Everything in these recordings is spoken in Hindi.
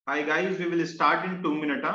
Hi guys, we will start in 2 minutes.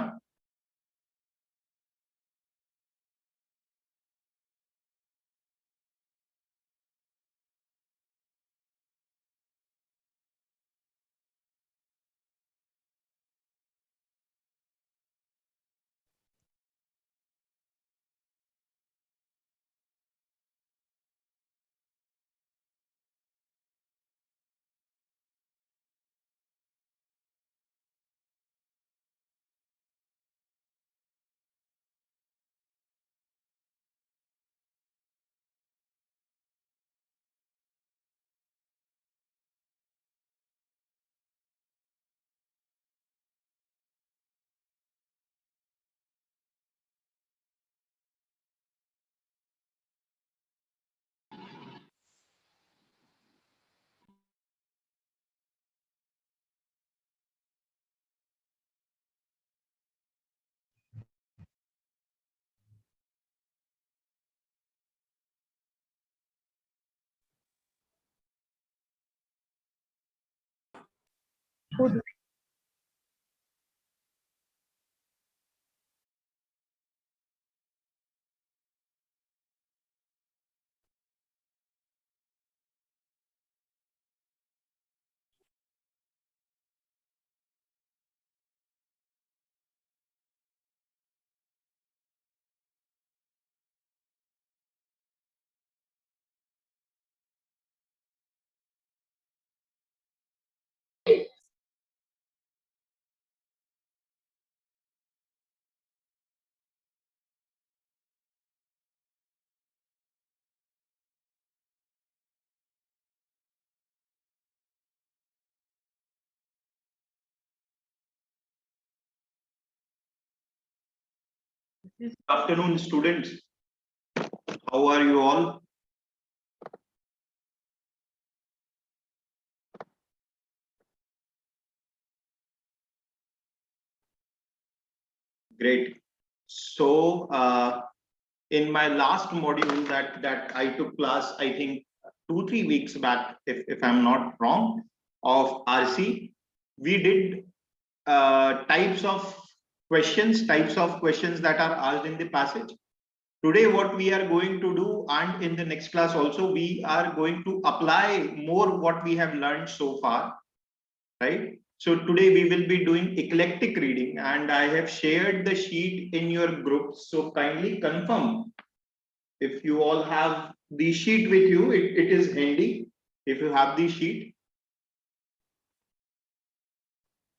Good afternoon, students. How are you all? Great. So, in my last module that I took class, I think 2-3 weeks back, if I'm not wrong, of RC, we did types of questions that are asked in the passage. Today, what we are going to do, and in the next class also, we are going to apply more what we have learned so far, right? So today we will be doing eclectic reading, and I have shared the sheet in your group. So kindly confirm if you all have the sheet with you. It is handy if you have the sheet,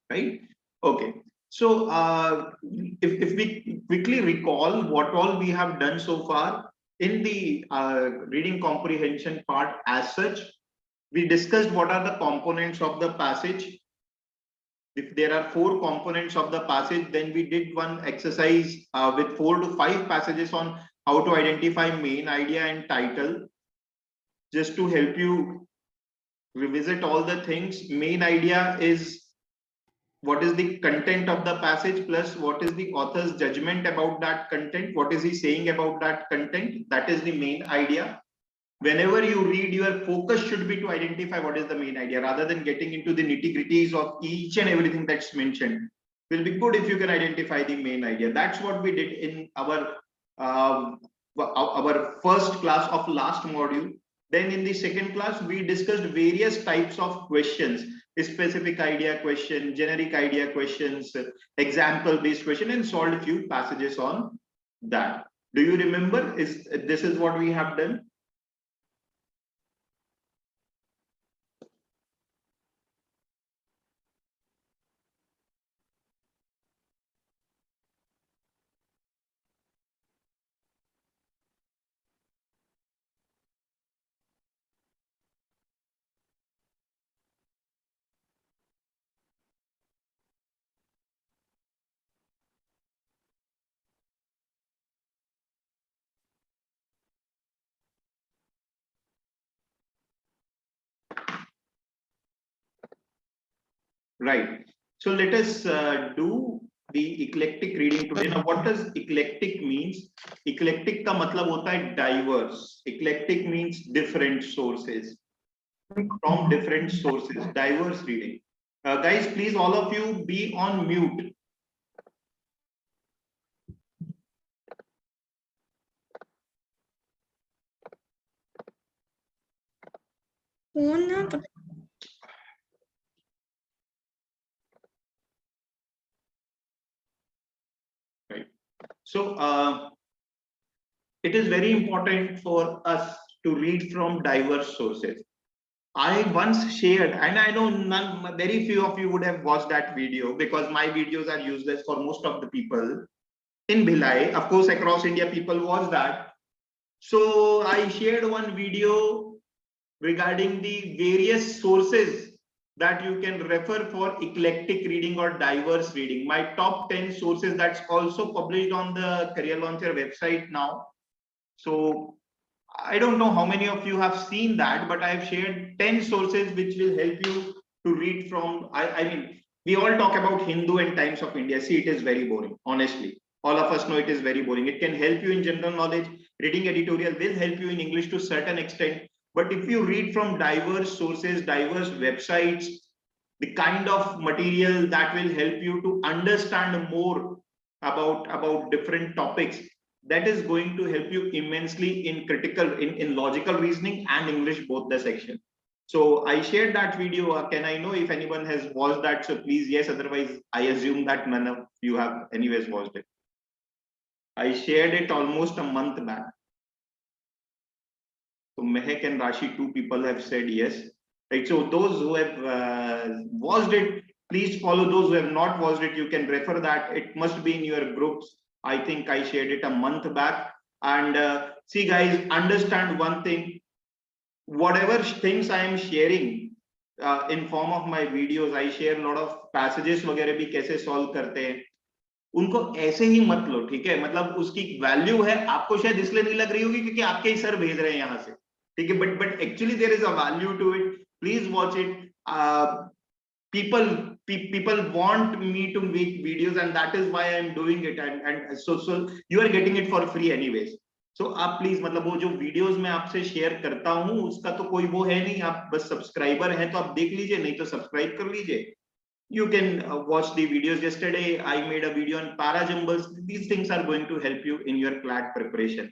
right? Okay. So if we quickly recall what all we have done so far in the reading comprehension part as such, we discussed what are the components of the passage. If there are 4 components of the passage, then we did one exercise with 4 to 5 passages on how to identify main idea and title. Just to help you revisit all the things, main idea is what is the content of the passage plus what is the author's judgment about that content, what is he saying about that content. That is the main idea. Whenever you read, your focus should be to identify what is the main idea rather than getting into the nitty-gritties of each and everything that's mentioned. Will be good if you can identify the main idea. That's what we did in um, our first class of last module. Then in the second class, we discussed various types of questions: specific idea question, generic idea questions, example based question, and solved a few passages on that. Do you remember? This is what we have done? Right. So let us do the eclectic reading today. Now, what does eclectic means? Eclectic का मतलब होता है diverse. Eclectic means different sources, from different sources. Diverse reading. Guys, please, all of you be on mute. Right. So it is very important for us to read from diverse sources. I once shared, and I know very few of you would have watched that video because my videos are useless for most of the people in Bhilai. Of course, across India, people watch that. So I shared one video regarding the various sources that you can refer for eclectic reading or diverse reading. My top 10 sources that's also published on the Career Launcher website now. So I don't know how many of you have seen that, but I've shared 10 sources which will help you to read from. I mean, we all talk about Hindu and Times of India. See, it is very boring, honestly. All of us know it is very boring. It can help you in general knowledge. Reading editorial will help you in English to a certain extent. But if you read from diverse sources, diverse websites, the kind of material that will help you to understand more about different topics, that is going to help you immensely in critical in logical reasoning and English, both the section. So I shared that video. Can I know if anyone has watched that? So please, yes, otherwise I assume that none of you have anyways watched it. I shared it almost a month back. So Mehek and Rashi, two people have said yes. Right. So those who have watched it, please follow. Those who have not watched it, you can refer that. It must be in your groups. I think I shared it a month back. And see, guys, understand one thing. Whatever things I am sharing in form of my videos, I share a lot of passages वगैरह भी कैसे solve करते हैं. उनको ऐसे ही मत लो, ठीक है? मतलब उसकी वैल्यू है, आपको शायद इसलिए नहीं लग रही होगी क्योंकि आपके ही सर भेज रहे हैं यहाँ से, ठीक है? But actually there is a value to it. Please watch it. people want me to make videos and that is why I'm doing it, and so you are getting it for free anyways. So आप प्लीज, मतलब वो जो वीडियोस मैं आपसे शेयर करता हूँ उसका तो कोई वो है नहीं, आप बस सब्सक्राइबर हैं तो आप देख लीजिए, नहीं तो सब्सक्राइब कर लीजिए. You can watch the videos. Yesterday I made a video on parajumbles. These things are going to help you in your CLAT preparation.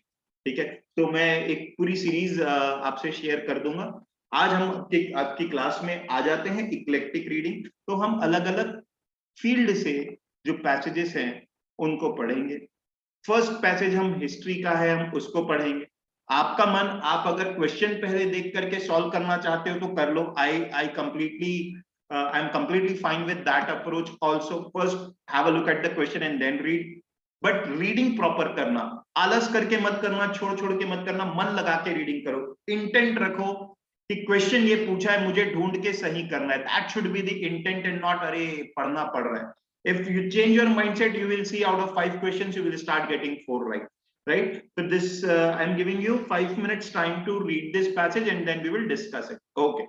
ठीक है? तो मैं एक पूरी सीरीज आपसे शेयर कर दूंगा. आज हम आपकी क्लास में आ जाते हैं इक्लेक्टिक रीडिंग. तो हम अलग अलग फील्ड से जो पैसेजेस हैं उनको पढ़ेंगे. फर्स्ट पैसेज हम हिस्ट्री का है, हम उसको पढ़ेंगे. आपका मन, आप अगर क्वेश्चन पहले देख करके सॉल्व करना चाहते हो तो कर लो. I completely I am completely fine with that approach also. First have a look at the question and then read. But reading proper करना, आलस करके मत करना, छोड़ छोड़ के मत करना, मन लगा के रीडिंग करो. इंटेंट रखो कि क्वेश्चन ये पूछा है, मुझे ढूंढ के सही करना है. That should be the intent and not अरे पढ़ना पड़ रहा है. If you change your mindset, you will see out of 5 questions you will start getting 4 right. Right. So this I'm giving you 5 minutes time to read this passage and then we will discuss it. Okay.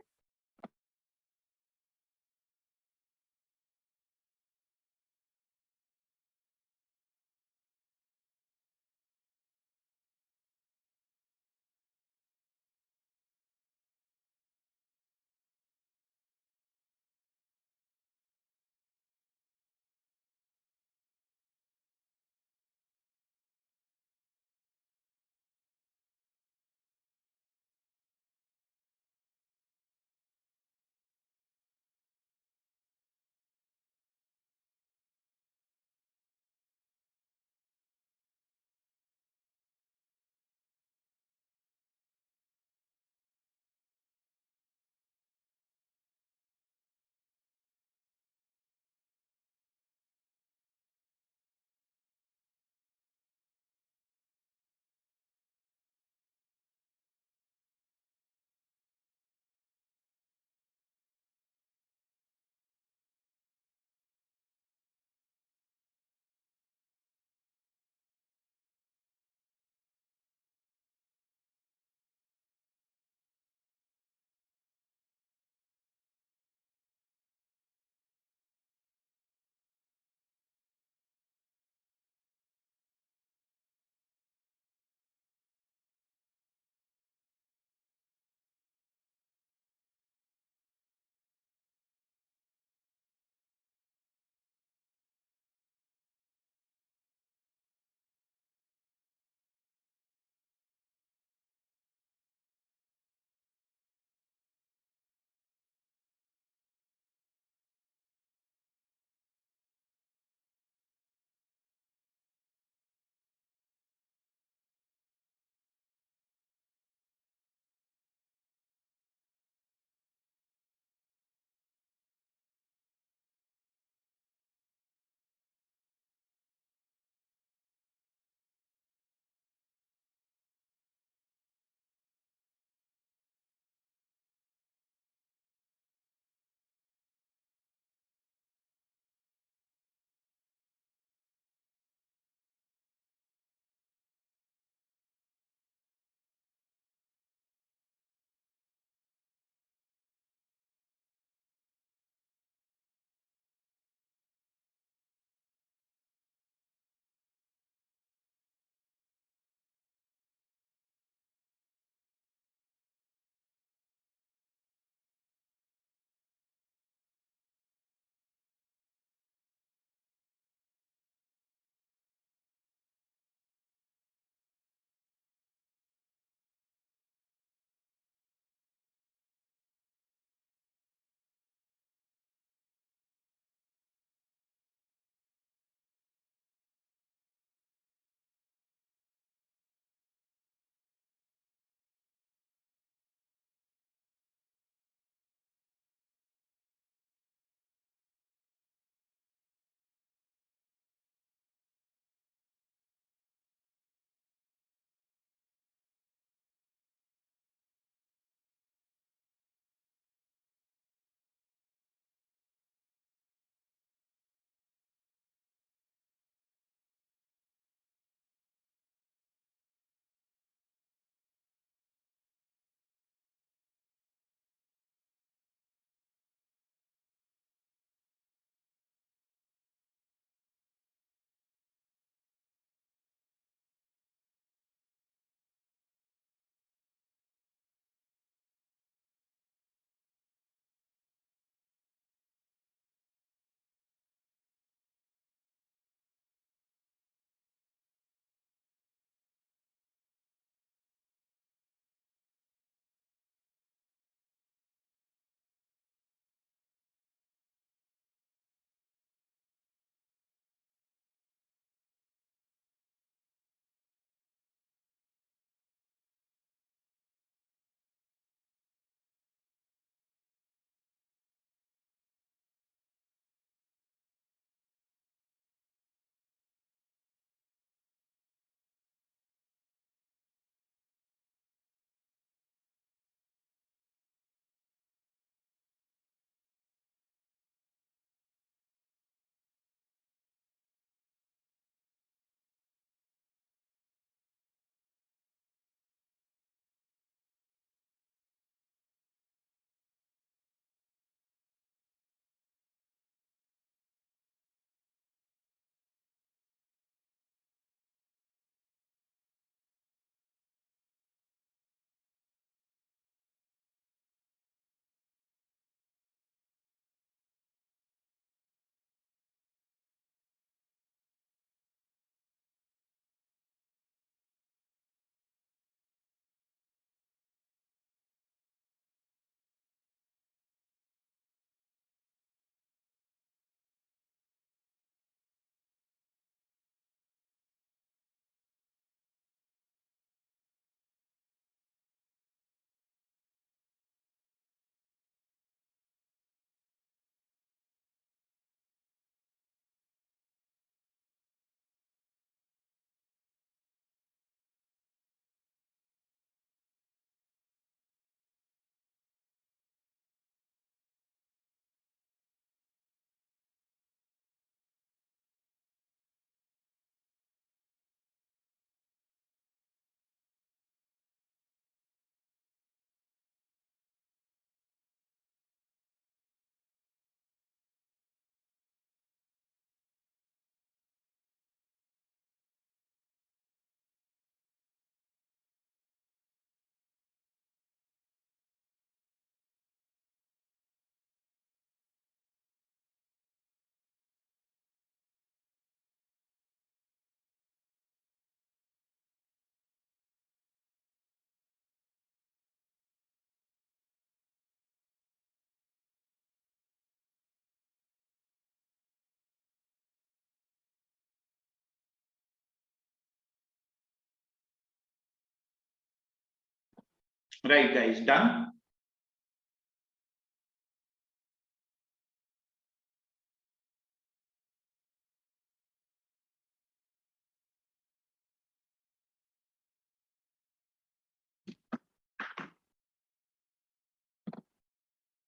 Right, guys, done?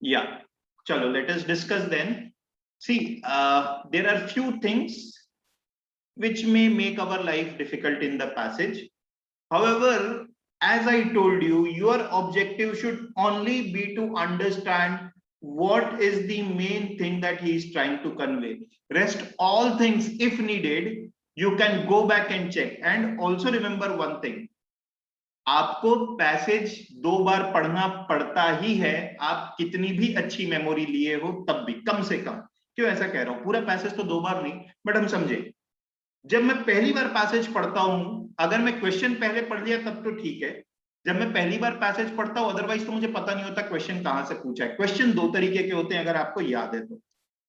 Yeah. Chalo, let us discuss then. See, there are few things which may make our life difficult in the passage. However, as I told you, your objective should only be to understand what is the main thing that he is trying to convey. Rest all things, if needed, you can go back and check. And also remember one thing, आपको पैसेज 2 बार पढ़ना पड़ता ही है, आप कितनी भी अच्छी मेमोरी लिए हो तब भी, कम से कम। क्यों ऐसा कह रहा हूं? पूरा पैसेज तो 2 बार नहीं, बट हम समझे, जब मैं पहली बार पैसेज पढ़ता हूं, अगर मैं क्वेश्चन पहले पढ़ लिया तब तो ठीक है। जब मैं पहली बार पैसेज पढ़ता हूं, अदरवाइज तो मुझे पता नहीं होता क्वेश्चन कहां से पूछा है। क्वेश्चन 2 तरीके के होते हैं, अगर आपको याद है तो।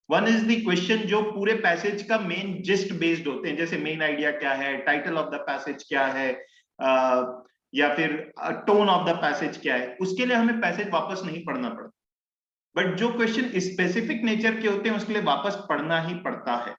वन इज द क्वेश्चन जो पूरे पैसेज का मेन जिस्ट बेस्ड होते हैं, जैसे मेन आइडिया क्या है, टाइटल ऑफ द पैसेज क्या है, या फिर टोन ऑफ द पैसेज क्या है, उसके लिए हमें पैसेज वापस नहीं पढ़ना पड़ता। बट जो क्वेश्चन स्पेसिफिक नेचर के होते हैं, उसके लिए वापस पढ़ना ही पड़ता है।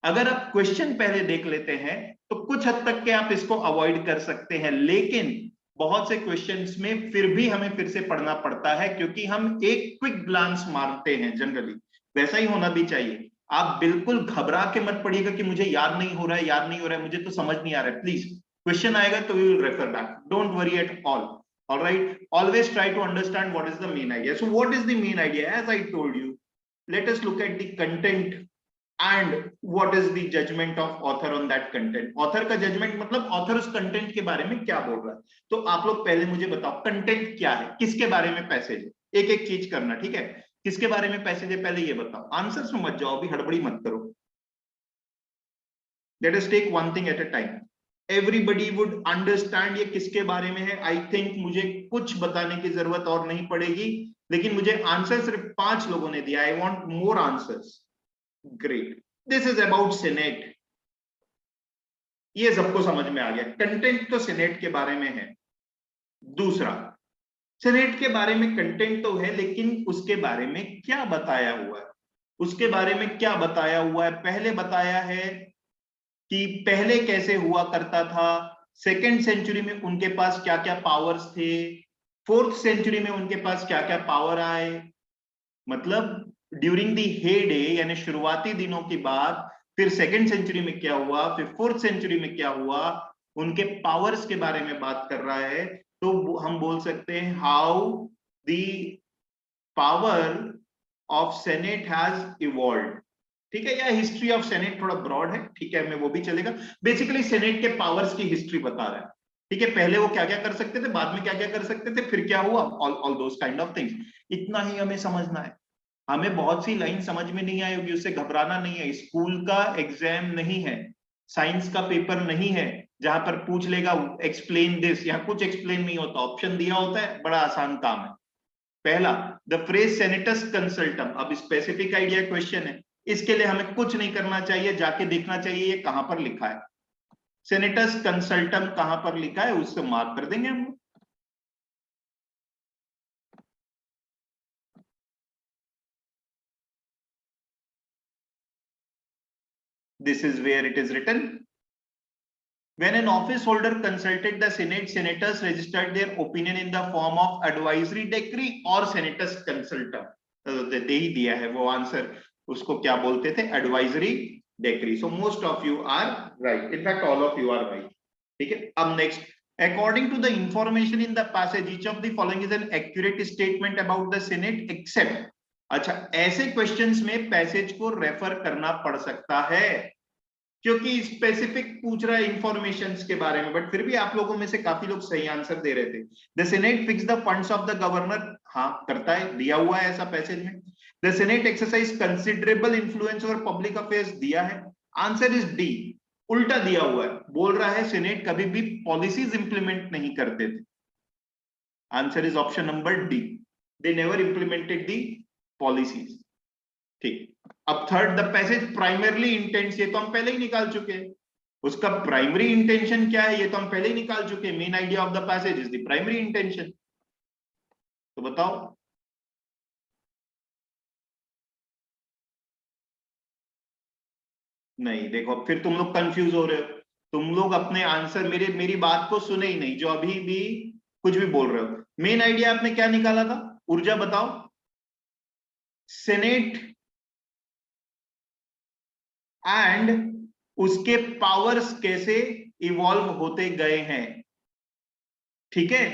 अगर आप क्वेश्चन पहले देख लेते हैं तो कुछ हद तक के आप इसको अवॉइड कर सकते हैं, लेकिन बहुत से क्वेश्चंस में फिर भी हमें फिर से पढ़ना पड़ता है, क्योंकि हम एक क्विक ग्लांस मारते हैं जनरली। वैसा ही होना भी चाहिए। आप बिल्कुल घबरा के मत पढ़िएगा कि मुझे याद नहीं हो रहा है, याद नहीं हो रहा है, मुझे तो समझ नहीं आ रहा है। प्लीज, क्वेश्चन आएगा तो we will refer back, don't worry at all. All right, always try to understand what is the main idea. So what is the main idea? As I told you, let us look at the content and what is the judgment of author on that content. Author का judgment मतलब author उस content के बारे में क्या बोल रहा है। तो आप लोग पहले मुझे बताओ content क्या है, किसके बारे में पैसेज है, एक एक चीज करना, ठीक है? किसके बारे में पैसेज है पहले ये बताओ। आंसर्स में मत जाओ, अभी हड़बड़ी मत करो। Let us take one thing at a time. Everybody would understand ये किसके बारे में है। I think मुझे कुछ बताने की जरूरत और नहीं पड़ेगी, लेकिन मुझे आंसर सिर्फ 5 लोगों ने दिया। I want more answers. Great. This is about Senate. ये सबको समझ में आ गया। कंटेंट तो सेनेट के बारे में है। दूसरा, सेनेट के बारे में कंटेंट तो है, लेकिन उसके बारे में क्या बताया हुआ है? उसके बारे में क्या बताया हुआ है? पहले बताया है कि पहले कैसे हुआ करता था, सेकेंड सेंचुरी में उनके पास क्या क्या पावर्स थे, फोर्थ सेंचुरी में उनके पास क्या क्या पावर आए, मतलब ड्यूरिंग दी हेडे यानी शुरुआती दिनों की बात, फिर सेकेंड सेंचुरी में क्या हुआ, फिर फोर्थ सेंचुरी में क्या हुआ, उनके पावर्स के बारे में बात कर रहा है। तो हम बोल सकते हैं how the power of senate has evolved, ठीक है? या हिस्ट्री ऑफ सेनेट थोड़ा ब्रॉड है, ठीक है, मैं वो भी चलेगा। बेसिकली सेनेट के पावर्स की हिस्ट्री बता रहा है, ठीक है? पहले वो क्या क्या कर सकते थे, बाद में क्या क्या कर सकते थे, फिर क्या हुआ, all those kind of things. इतना ही हमें समझना है। हमें बहुत सी लाइन समझ में नहीं आई होगी, उससे घबराना नहीं है। स्कूल का एग्जाम नहीं है, साइंस का पेपर नहीं है जहां पर पूछ लेगा एक्सप्लेन दिस। यहाँ कुछ एक्सप्लेन नहीं होता, ऑप्शन दिया होता है, बड़ा आसान काम है। पहला, द फ्रेज सेनेटस कंसल्टम, अब स्पेसिफिक आइडिया क्वेश्चन है, इसके लिए हमें कुछ नहीं करना चाहिए, जाके देखना चाहिए ये कहां पर लिखा है। सेनेटस कंसल्टम कहां पर लिखा है, उससे मार्क कर देंगे हम। This is where it is written. When an office holder consulted the Senate, senators registered their opinion in the form of advisory decree or senatus consultum. दे ही दिया है वो आंसर, उसको क्या बोलते थे, advisory decree. So most of you are right, in fact all of you are right, ठीक है? अब next, according to the information in the passage, each of the following is an accurate statement about the Senate except, अच्छा ऐसे क्वेश्चंस में पैसेज को रेफर करना पड़ सकता है, क्योंकि स्पेसिफिक पूछ रहा है इंफॉर्मेशन के बारे में। बट फिर भी आप लोगों में से काफी लोग सही आंसर दे रहे थे। The senate fix the funds of the governor, हाँ करता है, दिया हुआ है ऐसा पैसेज में। The senate exercise considerable influence over public affairs, दिया है। आंसर इज डी, उल्टा दिया हुआ है, बोल रहा है सेनेट कभी भी पॉलिसीज इंप्लीमेंट नहीं करते थे। Answer is option number D, they never implemented the policies, ठीक। अब third, the passage primarily intends, ये तो हम पहले ही निकाल चुके हैं। उसका प्राइमरी इंटेंशन क्या है, ये तो हम पहले ही निकाल चुके हैं। Main idea of the passage is the primary intention. तो बताओ। नहीं, देखो फिर तुम लोग कंफ्यूज हो रहे हो। तुम लोग अपने आंसर मेरी बात को सुने ही नहीं, जो अभी भी कुछ भी बोल रहे हो। मेन आइडिया आपने क्या निकाला था, ऊर्जा बताओ। सेनेट एंड उसके पावर्स कैसे इवॉल्व होते गए हैं, ठीक है,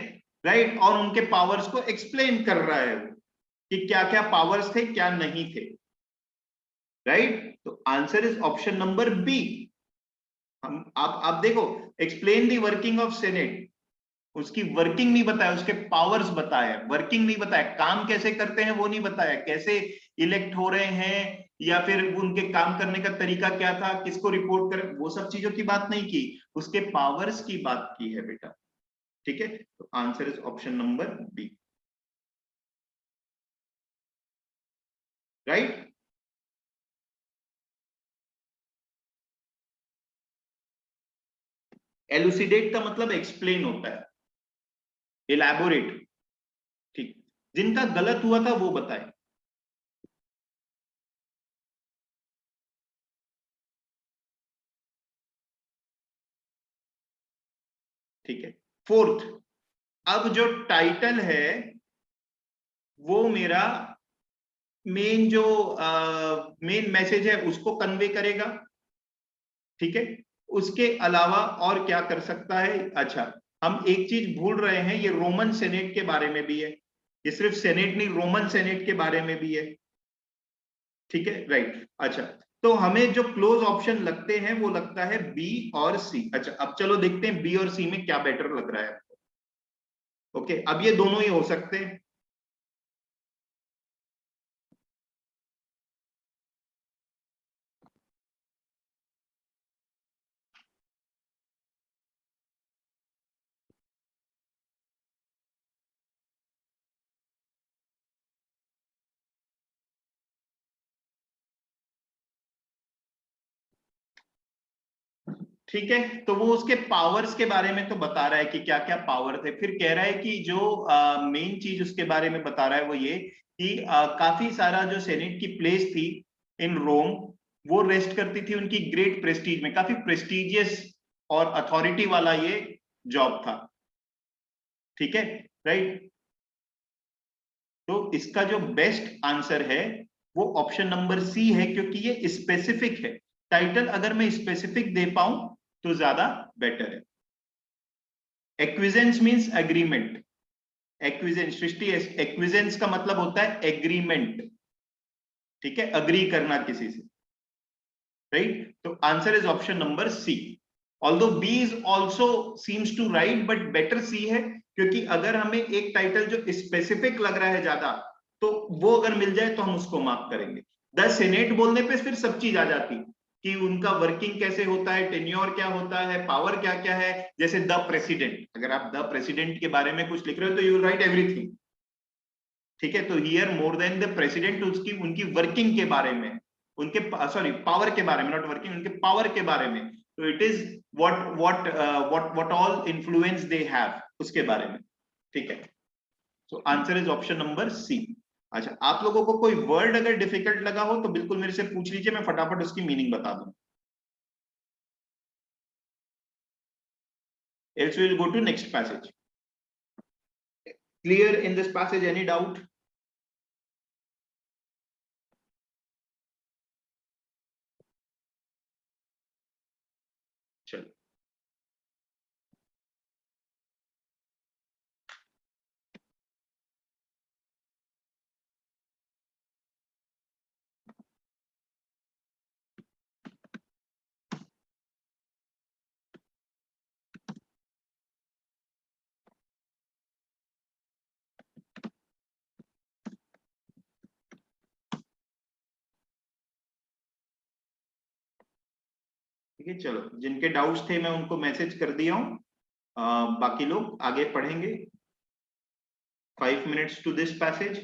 राइट। और उनके पावर्स को एक्सप्लेन कर रहा है कि क्या क्या पावर्स थे क्या नहीं थे, राइट। तो answer is option number B. हम आप देखो, explain the working of senate, उसकी वर्किंग नहीं बताया, उसके पावर्स बताया, वर्किंग नहीं बताया, काम कैसे करते हैं वो नहीं बताया, कैसे इलेक्ट हो रहे हैं या फिर उनके काम करने का तरीका क्या था, किसको रिपोर्ट करें, वो सब चीजों की बात नहीं की, उसके पावर्स की बात की है बेटा, ठीक है। तो answer is option number B, right. Elucidate का मतलब एक्सप्लेन होता है, इलैबोरेट, ठीक। जिनका गलत हुआ था वो बताए। ठीक है, फोर्थ, अब जो टाइटल है वो मेरा मेन जो मेन मैसेज है उसको कन्वे करेगा, ठीक है। उसके अलावा और क्या कर सकता है, अच्छा, हम एक चीज भूल रहे हैं, ये रोमन सेनेट के बारे में भी है, ये सिर्फ सेनेट नहीं, रोमन सेनेट के बारे में भी है, ठीक है, राइट। अच्छा, तो हमें जो क्लोज ऑप्शन लगते हैं वो लगता है बी और सी। अच्छा, अब चलो देखते हैं बी और सी में क्या बेटर लग रहा है। ओके, अब ये दोनों ही हो सकते हैं। ठीक है, तो वो उसके पावर्स के बारे में तो बता रहा है कि क्या क्या पावर थे, फिर कह रहा है कि जो मेन चीज उसके बारे में बता रहा है वो ये कि काफी सारा जो सेनेट की प्लेस थी इन रोम, वो रेस्ट करती थी उनकी ग्रेट प्रेस्टीज में, काफी प्रेस्टिजियस और अथॉरिटी वाला ये जॉब था, ठीक है, राइट। तो इसका जो बेस्ट आंसर है वो ऑप्शन नंबर सी है, क्योंकि ये स्पेसिफिक है। टाइटल अगर मैं स्पेसिफिक दे पाऊं तो ज्यादा बेटर है। एक्विजेंस मींस एग्रीमेंट, एक्विजेंस सृष्टि, एक्विजेंस का मतलब होता है एग्रीमेंट, ठीक है, अग्री करना किसी से, राइट। तो answer is option number C. Although B is also seems to right, but better C है, क्योंकि अगर हमें एक टाइटल जो स्पेसिफिक लग रहा है ज्यादा, तो वो अगर मिल जाए तो हम उसको मार्क करेंगे। द सेनेट बोलने पे फिर सब चीज आ जाती कि उनका वर्किंग कैसे होता है, टेन्योर क्या होता है, पावर क्या क्या है। जैसे द प्रेसिडेंट, अगर आप द प्रेसिडेंट के बारे में कुछ लिख रहे हो तो यू राइट एवरीथिंग, ठीक है। तो here more than the president, उसकी उनकी वर्किंग के बारे में, उनके सॉरी पावर के बारे में, नॉट वर्किंग, उनके पावर के बारे में। तो it is what all influence they have, उसके बारे में, ठीक है। सो answer is option number C. अच्छा, आप लोगों को कोई वर्ड अगर डिफिकल्ट लगा हो तो बिल्कुल मेरे से पूछ लीजिए, मैं फटाफट उसकी मीनिंग बता दूं, else we will go to next passage। Clear in this passage, any doubt? चलो, ठीक है, चलो, जिनके डाउट्स थे मैं उनको मैसेज कर दिया हूं। बाकी लोग आगे पढ़ेंगे। 5 minutes to this passage।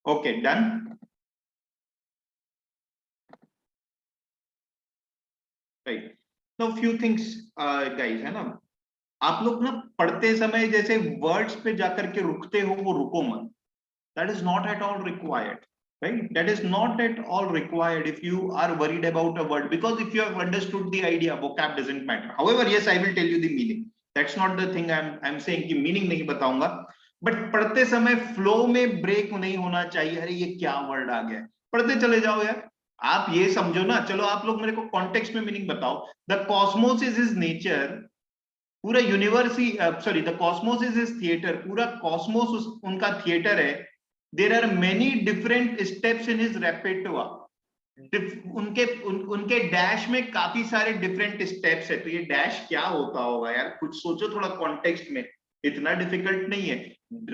Okay done. Right, now few things guys, है ना, आप लोग ना पढ़ते समय जैसे वर्ड्स पे जाकर के रुकते हो, वो रुको मत। That is not at all required, right? That is not at all required if you are worried about a word, because if you have understood the idea, vocab doesn't matter. However, yes, I will tell you the meaning. That's not the thing I'm saying कि meaning नहीं बताऊंगा, but पढ़ते समय flow में break नहीं होना चाहिए। अरे ये क्या word आ गया, पढ़ते चले जाओ यार। आप ये समझो ना, चलो आप लोग मेरे को context में meaning बताओ। The cosmos is his nature, पूरा यूनिवर्स ही, sorry, the cosmos is his theatre, पूरा कॉस्मोस उनका थिएटर है। There are many different steps in his repertoire, उनके डैश में काफी सारे डिफरेंट स्टेप्स है। तो ये डैश क्या होता होगा यार, कुछ सोचो थोड़ा कॉन्टेक्स्ट में, इतना डिफिकल्ट नहीं है।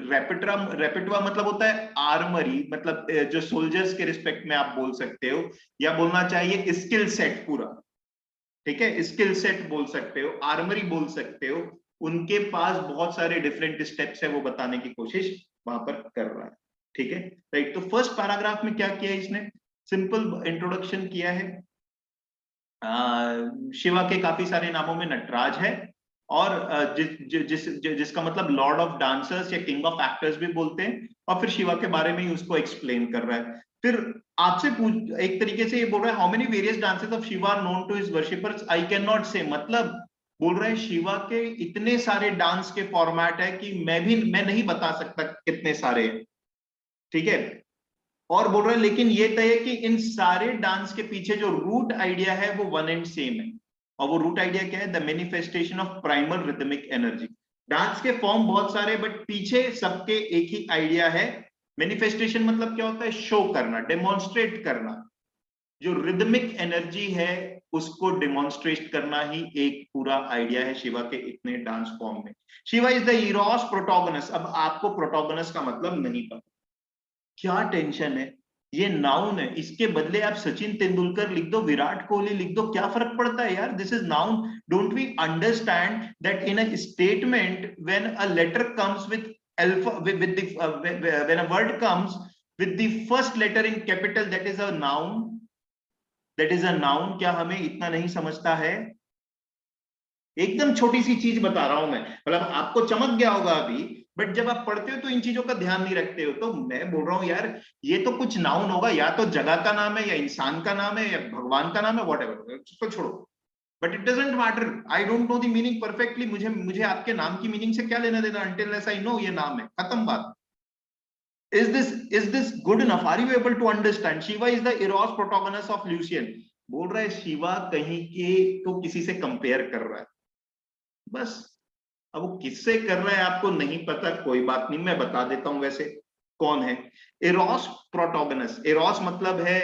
रेपेटुआ मतलब होता है आर्मरी, मतलब जो सोल्जर्स के रिस्पेक्ट में आप बोल सकते हो, या बोलना चाहिए स्किल सेट पूरा, ठीक है, स्किल सेट बोल सकते हो, आर्मरी बोल सकते हो। उनके पास बहुत सारे डिफरेंट स्टेप्स है, वो बताने की कोशिश वहां पर कर रहा है, ठीक है, राइट। तो फर्स्ट पैराग्राफ में क्या किया इसने, सिंपल इंट्रोडक्शन किया है। शिवा के काफी सारे नामों में नटराज है, और जिसका मतलब लॉर्ड ऑफ डांसर्स या किंग ऑफ एक्टर्स भी बोलते हैं, और फिर शिवा के बारे में ही उसको एक्सप्लेन कर रहा है। फिर आपसे पूछ, एक तरीके से ये बोल रहा है, how many various dances of Shiva known to his worshippers, I can not say, मतलब बोल रहे हैं शिवा के इतने सारे डांस के फॉर्मेट है कि मैं नहीं बता सकता कितने सारे, ठीक है। और बोल रहे हैं लेकिन ये तय है कि इन सारे डांस के पीछे जो रूट आइडिया है वो वन एंड सेम है, और वो रूट आइडिया क्या है, the manifestation of primal rhythmic energy. Dance के फॉर्म बहुत सारे, बट पीछे सबके एक ही आइडिया है। मैनिफेस्टेशन मतलब क्या होता है, शो करना, डेमोन्स्ट्रेट करना। जो रिदमिक एनर्जी है उसको डेमोन्स्ट्रेट करना ही एक पूरा आइडिया है शिवा के इतने डांस फॉर्म में। Shiva is the Eros Protogonos. अब आपको प्रोटोगोनस का मतलब नहीं पता, क्या टेंशन है, ये नाउन है, इसके बदले आप सचिन तेंदुलकर लिख दो, विराट कोहली लिख दो, क्या फर्क पड़ता है यार, this is noun. Don't we understand that in a statement when a letter comes with alpha, with the when a word comes with the first letter in capital, that is a noun, that is a noun. क्या हमें इतना नहीं समझता है? एकदम छोटी सी चीज बता रहा हूं मैं, मतलब आपको चमक गया होगा अभी, बट जब आप पढ़ते हो तो इन चीजों का ध्यान नहीं रखते हो। तो मैं बोल रहा हूँ यार, ये तो कुछ नाउन होगा, या तो जगह का नाम है, या इंसान का नाम है, या भगवान का नाम है, वॉट एवर, उसको छोड़ो। But it doesn't matter, I don't know the meaning perfectly, मुझे मुझे आपके नाम की मीनिंग से क्या लेना देना, अनटिल अनलेस आई नो ये नाम है, खत्म बात। is this good enough? Are you able to understand? Shiva is the eros protagonist of Lucian। बोल रहा है शिवा कहीं के तो किसी से कंपेयर कर रहा है, बस। अब वो किससे कर रहा है आपको नहीं पता, कोई बात नहीं, मैं बता देता हूं वैसे कौन है। एरोस प्रोटोगोनस, एरोस मतलब है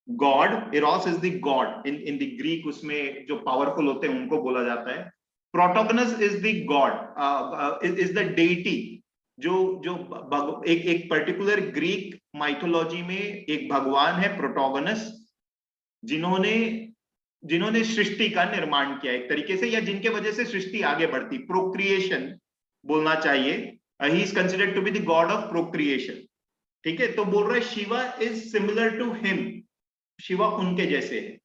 god, Eros is the god in the Greek, उसमें जो पावरफुल होते हैं उनको बोला जाता है। Protogonos is the god, is the deity, जो जो एक पर्टिकुलर ग्रीक माइथोलॉजी में एक भगवान है प्रोटोगोनस, जिन्होंने जिन्होंने सृष्टि का निर्माण किया एक तरीके से, या जिनके वजह से सृष्टि आगे बढ़ती, प्रोक्रिएशन बोलना चाहिए। He is considered to be the god of procreation, ठीक है। तो बोल रहा है Shiva is similar to him, Shiva उनके जैसे है,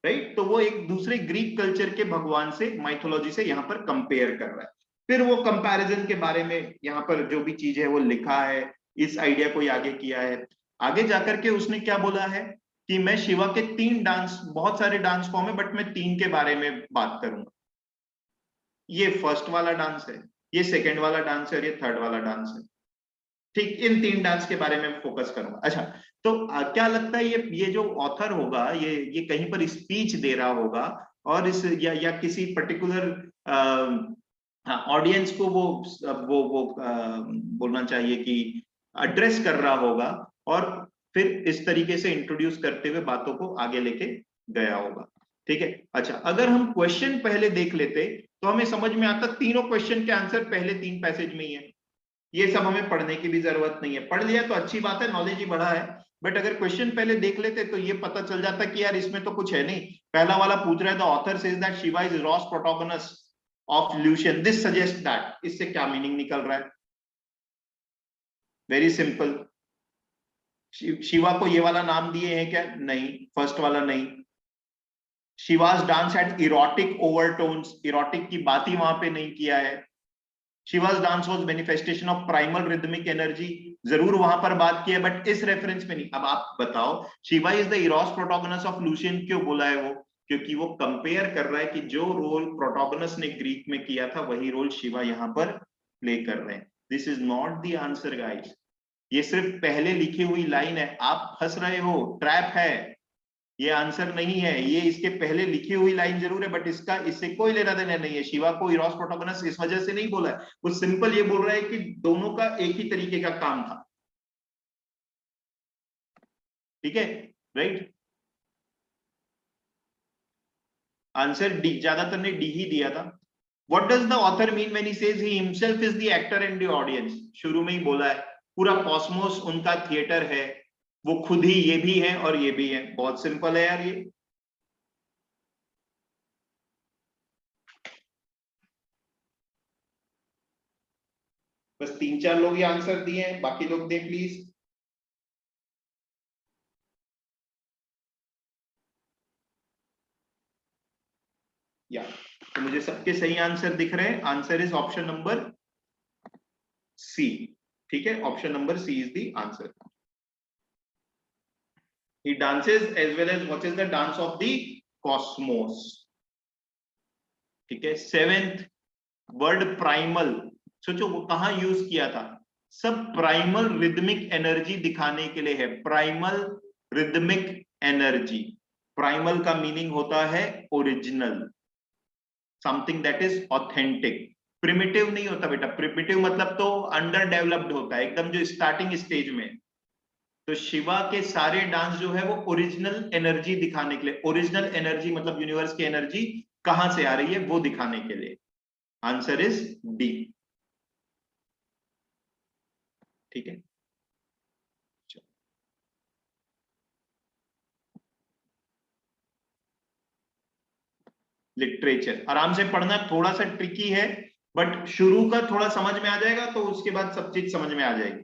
राइट। तो वो एक दूसरे ग्रीक कल्चर के भगवान से, माइथोलॉजी से यहां पर कंपेयर कर रहा है। फिर वो कंपैरिजन के बारे में यहाँ पर जो भी चीज है वो लिखा है, इस आइडिया को आगे किया है। आगे जाकर के उसने क्या बोला है कि मैं शिवा के 3 डांस, बहुत सारे डांस फॉर्म है, बट मैं 3 के बारे में बात करूंगा। ये फर्स्ट वाला डांस है, ये सेकंड वाला डांस है, और ये थर्ड वाला डांस है, ठीक। इन 3 डांस के बारे में फोकस करूंगा। अच्छा, तो क्या लगता है ये जो ऑथर होगा, ये कहीं पर स्पीच दे रहा होगा, और इस या किसी पर्टिकुलर ऑडियंस को वो बोलना चाहिए कि एड्रेस कर रहा होगा, और फिर इस तरीके से इंट्रोड्यूस करते हुए बातों को आगे लेके गया होगा, ठीक है। अच्छा, अगर हम क्वेश्चन पहले देख लेते तो हमें समझ में आता, तीनों क्वेश्चन के आंसर पहले 3 पैसेज में ही है। ये सब हमें पढ़ने की भी जरूरत नहीं है, पढ़ लिया तो अच्छी बात है, नॉलेज ही बढ़ा है। बट अगर क्वेश्चन पहले देख लेते तो ये पता चल जाता कि यार इसमें तो कुछ है नहीं। पहला वाला पूछ रहा है, the author says that Shiva is Eros Protogonos of Lucian, this suggest that, इससे क्या मीनिंग निकल रहा है? वेरी सिंपल, शिवा को ये वाला नाम दिए हैं क्या? नहीं, फर्स्ट वाला नहीं। Shivas dance had erotic overtones, erotic की बात ही वहां पे नहीं किया है। Shivas dance was manifestation of primal rhythmic energy, जरूर वहां पर बात की है, बट इस रेफरेंस में नहीं। अब आप बताओ, Shiva is the Eros Protogonos of Lucian, क्यों बोला है वो? क्योंकि वो कंपेयर कर रहा है कि जो रोल प्रोटोगोनस ने ग्रीक में किया था वही रोल शिवा यहां पर प्ले कर रहे हैं। This is not the answer guys, ये सिर्फ पहले लिखी हुई लाइन है, आप फंस रहे हो, ट्रैप है, ये आंसर नहीं है। ये इसके पहले लिखी हुई लाइन जरूर है, बट इसका इससे कोई लेना देना नहीं है। शिवा को इरोस प्रोटोगोनस इस वजह से नहीं बोला है, वो सिंपल ये बोल रहा है कि दोनों का एक ही तरीके का काम था। ठीक है, राइट। आंसर डी, ज्यादातर ने डी ही दिया था। What does the author mean when he says he himself is the actor and the audience? शुरू में ही बोला है, पूरा कॉस्मोस उनका थिएटर है, वो खुद ही ये भी है और ये भी है। बहुत सिंपल है यार ये। बस तीन चार लोग ये आंसर दिए हैं, बाकी लोग दें प्लीज। या तो मुझे सबके सही आंसर दिख रहे हैं। Answer is option number C. ठीक है, option number C is the answer. He dances as well as watches the dance of the cosmos. ठीक है, सेवेंथ, वर्ड प्राइमल, सोचो वो कहां यूज किया था? सब प्राइमल रिदमिक एनर्जी दिखाने के लिए है। प्राइमल रिदमिक एनर्जी, प्राइमल का मीनिंग होता है original, something that is authentic. Primitive नहीं होता बेटा, प्रिमिटिव मतलब तो अंडर डेवलप्ड होता है, एकदम जो स्टार्टिंग स्टेज में। तो शिवा के सारे डांस जो है वो ओरिजिनल एनर्जी दिखाने के लिए, ओरिजिनल एनर्जी मतलब यूनिवर्स की एनर्जी कहां से आ रही है वो दिखाने के लिए। Answer is D. ठीक है, लिटरेचर आराम से पढ़ना, थोड़ा सा ट्रिकी है, बट शुरू का थोड़ा समझ में आ जाएगा तो उसके बाद सब चीज समझ में आ जाएगी।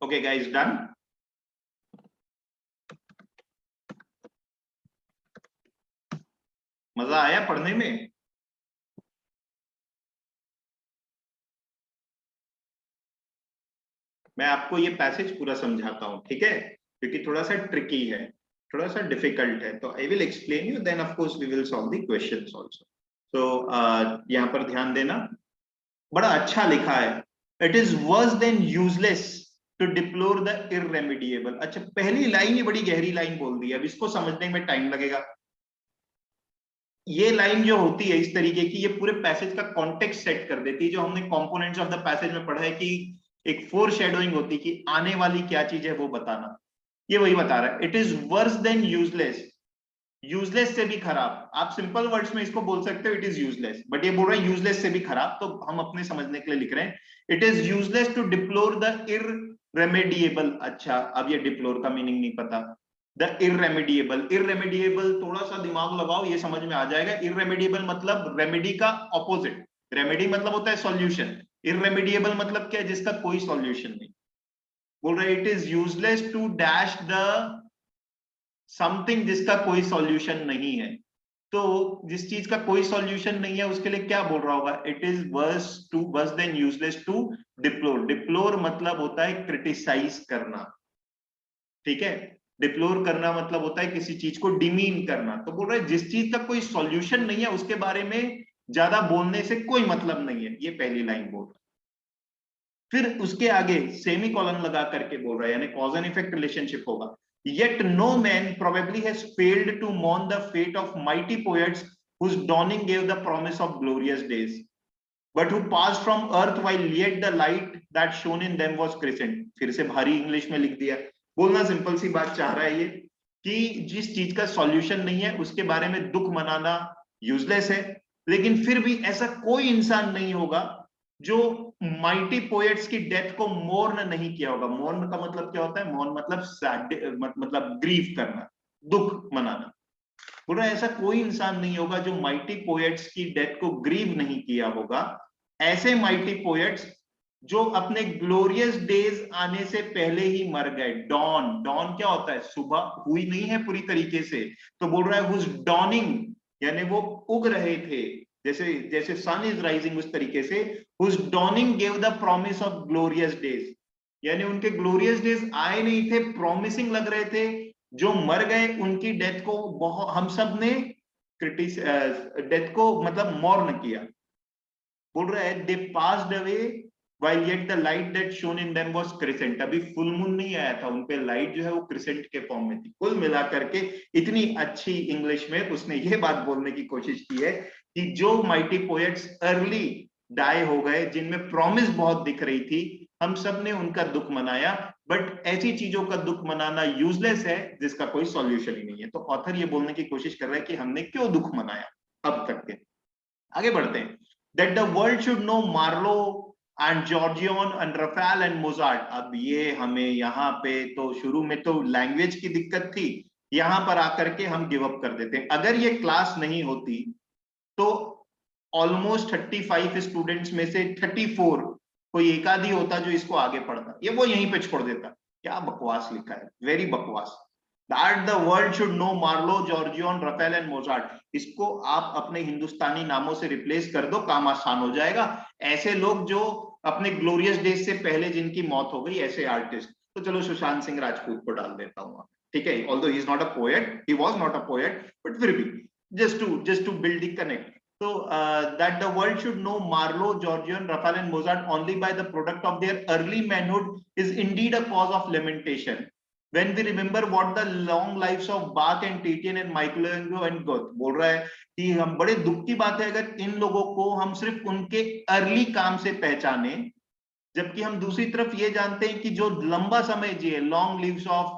Okay guys, done? मजा आया पढ़ने में? मैं आपको ये पैसेज पूरा समझाता हूँ, ठीक है, क्योंकि थोड़ा सा ट्रिकी है, थोड़ा सा डिफिकल्ट है, तो I will explain you, then of course we will solve the questions also. तो यहाँ पर ध्यान देना, बड़ा अच्छा लिखा है, it is worse than useless to deplore the irremediable. अच्छा, पहली लाइन ही बड़ी गहरी लाइन बोल दी है, अब इसको समझने में टाइम लगेगा। ये लाइन जो होती है इस तरीके की, ये पूरे पैसेज का कॉन्टेक्स्ट सेट कर देती है, जो हमने कंपोनेंट्स ऑफ द पैसेज में पढ़ा है कि एक फोर शेडोइंग होती है कि आने वाली क्या चीज है वो बताना, ये वही बता रहा है। It is worse than useless, useless से भी खराब, आप सिंपल वर्ड्स में इसको बोल सकते हो इट इज यूजलेस, बट ये बोल रहा है यूजलेस से भी खराब, तो हम अपने समझने के लिए लिख रहे हैं it is useless to deplore the irremediable. अच्छा, अब ये डिप्लोर का मीनिंग नहीं पता, द इररेमेडिएबल, इररेमेडिएबल थोड़ा सा दिमाग लगाओ, ये समझ में आ जाएगा। इररेमेडिएबल मतलब रेमेडी का ऑपोजिट, रेमेडी मतलब होता है सॉल्यूशन, इररेमेडिएबल मतलब क्या है, जिसका कोई सॉल्यूशन नहीं। बोल रहे it is useless to dash the something जिसका कोई सॉल्यूशन नहीं है, तो जिस चीज का कोई सॉल्यूशन नहीं है उसके लिए क्या बोल रहा होगा, it is worse than useless to deplore. Deplore मतलब होता है क्रिटिसाइज करना, ठीक है, डिप्लोर करना मतलब होता है किसी चीज को डिमीन करना, तो बोल रहा है जिस चीज का कोई सॉल्यूशन नहीं है उसके बारे में ज्यादा बोलने से कोई मतलब नहीं है, ये पहली लाइन बोल रहा है। फिर उसके आगे सेमी कॉलन लगा करके बोल रहा है, यानी कॉज एंड इफेक्ट रिलेशनशिप होगा। Yet no man probably has failed to mourn the fate of mighty poets whose dawning gave the promise of glorious days, but who passed from earth while yet the light that shone in them was crescent। फिर से भारी इंग्लिश में लिख दिया, बोलना सिंपल सी बात चाह रहा है ये कि जिस चीज का सॉल्यूशन नहीं है उसके बारे में दुख मनाना यूजलेस है, लेकिन फिर भी ऐसा कोई इंसान नहीं होगा जो माइटी पोएट्स की डेथ को मोर्न नहीं किया होगा। मोर्न का मतलब क्या होता है, मोर्न मतलब सैड, मतलब ग्रीव करना, दुख मनाना। बोल रहा है ऐसा कोई इंसान नहीं होगा जो माइटी पोएट्स की डेथ को ग्रीव नहीं किया होगा। ऐसे माइटी पोएट्स जो अपने ग्लोरियस डेज आने से पहले ही मर गए। डॉन, डॉन क्या होता है, सुबह हुई नहीं है पूरी तरीके से, तो बोल रहा है हुज डॉनिंग, यानी वो उग रहे थे, जैसे जैसे सन इज राइजिंग उस तरीके से, whose dawning gave the promise of glorious days, यानी उनके ग्लोरियस डेज आए नहीं थे, प्रॉमिसिंग लग रहे थे। जो मर गए उनकी डेथ को बहुत हम सब ने क्रिटिस डेथ को मतलब मॉर्न किया। बोल रहा है they passed away while yet the light that shone in them was crescent। अभी फुल मून नहीं आया था, उनपे लाइट जो है वो क्रिसेंट के फॉर्म में थी। कुल मिला करके इतनी अच्छी इंग्लिश में उसने ये बात बोलने की कोशिश की है कि जो माइटी पोएट्स अर्ली डाई हो गए, जिनमें प्रॉमिस बहुत दिख रही थी, हम सब ने उनका दुख मनाया, बट ऐसी चीजों का दुख मनाना यूजलेस है जिसका कोई सॉल्यूशन ही नहीं है। तो ऑथर ये बोलने की कोशिश कर रहा है कि हमने क्यों दुख मनाया अब तक के। आगे बढ़ते हैं। That the world should know Marlowe and Giorgione and Raphael and Mozart. अब ये हमें यहाँ पे तो शुरू में तो लैंग्वेज की दिक्कत थी, यहाँ पर आकर के हम गिव अप कर देते हैं। अगर ये क्लास नहीं होती तो ऑलमोस्ट 35 स्टूडेंट्स में से 34 कोई एक आधी होता जो इसको आगे पढ़ता, ये वो यहीं पे छोड़ देता। क्या बकवास लिखा है, वेरी बकवास। That the world should know Marlowe, Giorgione, Raphael and Mozart, इसको आप अपने हिंदुस्तानी नामों से रिप्लेस कर दो, काम आसान हो जाएगा। ऐसे लोग जो अपने ग्लोरियस डेज से पहले जिनकी मौत हो गई, ऐसे आर्टिस्ट। तो चलो सुशांत सिंह राजपूत को डाल देता हूँ, ठीक है, although he is not a poet, he was not a poet, but फिर भी just to build the connect. So that the world should know Marlowe, Georgian, Raphael and Mozart only by the product of their early manhood is indeed a cause of lamentation when we remember what the long lives of Bach and Titian and Michelangelo and Goethe। बोल रहा है कि हम बड़े दुख की बात है अगर इन लोगों को हम सिर्फ उनके अर्ली काम से पहचाने, जबकि हम दूसरी तरफ ये जानते हैं कि जो लंबा समय जिए, long lives of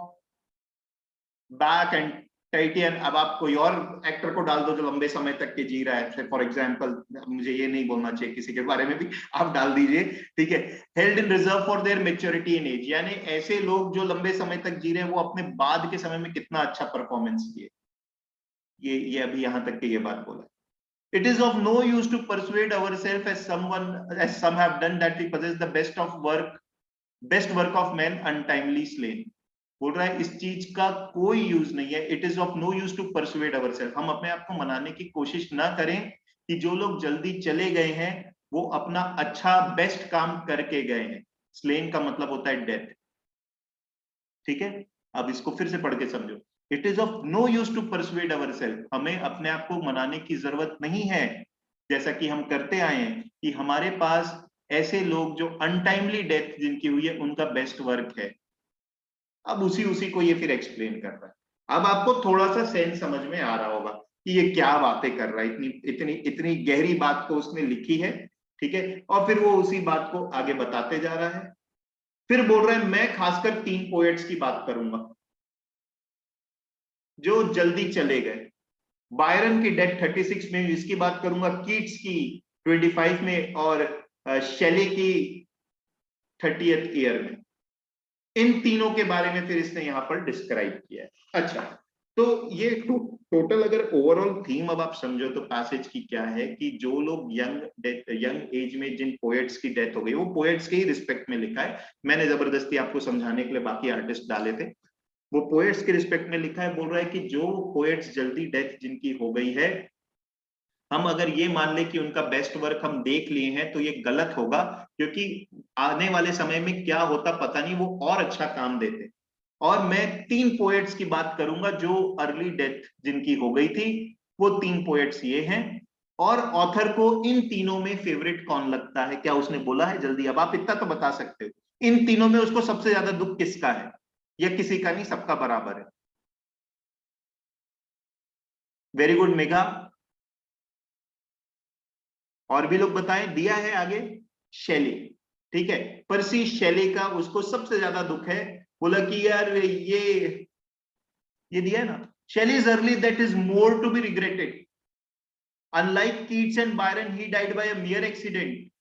back and Titian. अब आप कोई और एक्टर को डाल दो जो लंबे समय तक के जी रहा है, फॉर एग्जांपल, मुझे ये नहीं बोलना चाहिए किसी के बारे में भी, आप डाल दीजिए, ठीक है। Held in reserve for their maturity in age, यानी ऐसे लोग जो लंबे समय तक जी रहे हैं वो अपने बाद के समय में कितना अच्छा परफॉर्मेंस किए, ये अभी यहां तक के ये बात बोला। It is of no use to persuade ourselves as some have done that we possess the best of work best work of man untimely slain, बोल रहा है इस चीज का कोई यूज नहीं है, it is of no use to persuade ourselves, हम अपने आप को मनाने की कोशिश ना करें कि जो लोग जल्दी चले गए हैं वो अपना अच्छा बेस्ट काम करके गए हैं। स्लेन का मतलब होता है डेथ, ठीक है। अब इसको फिर से पढ़ के समझो, it is of no use to persuade ourselves, हमें अपने आप को मनाने की जरूरत नहीं है, जैसा कि हम करते आए हैं कि हमारे पास ऐसे लोग जो अनटाइमली डेथ जिनकी हुई है उनका बेस्ट वर्क है। अब उसी उसी को ये फिर एक्सप्लेन कर रहा है। अब आपको थोड़ा सा सेंस समझ में आ रहा होगा कि ये क्या बातें कर रहा है, इतनी इतनी इतनी गहरी बात को उसने लिखी है, ठीक है। और फिर वो उसी बात को आगे बताते जा रहा है। फिर बोल रहा है मैं खासकर 3 पोएट्स की बात करूंगा जो जल्दी चले गए। बायरन की डेथ 36 में, इसकी बात करूंगा, कीट्स की 25 में, और शेली की 30th ईयर में। इन तीनों के बारे में फिर इसने यहां पर डिस्क्राइब किया है। अच्छा, तो ये टोटल अगर ओवरऑल थीम अब आप समझो तो पैसेज की क्या है कि जो लोग यंग एज में जिन पोएट्स की डेथ हो गई, वो पोएट्स के ही रिस्पेक्ट में लिखा है, मैंने जबरदस्ती आपको समझाने के लिए बाकी आर्टिस्ट डाले थे, वो पोएट्स के रिस्पेक्ट में लिखा है। बोल रहा है कि जो पोएट्स जल्दी डेथ जिनकी हो गई है, हम अगर ये मान ले कि उनका बेस्ट वर्क हम देख लिए हैं तो ये गलत होगा, क्योंकि आने वाले समय में क्या होता पता नहीं, वो और अच्छा काम देते। और मैं 3 पोएट्स की बात करूंगा जो अर्ली डेथ जिनकी हो गई थी, वो 3 पोएट्स ये हैं। और ऑथर को इन तीनों में फेवरेट कौन लगता है, क्या उसने बोला है जल्दी? अब आप इतना तो बता सकते हो, इन तीनों में उसको सबसे ज्यादा दुख किसका है, या किसी का नहीं, सबका बराबर है? वेरी गुड मेघा, और भी लोग बताएं, दिया है आगे शैली, ठीक है। पर्सी शैली का उसको सबसे ज्यादा दुख है, बोला कि यार ये दिया है ना, Shelley is early that is more to be regretted, unlike Keats and Byron he died by a mere accident,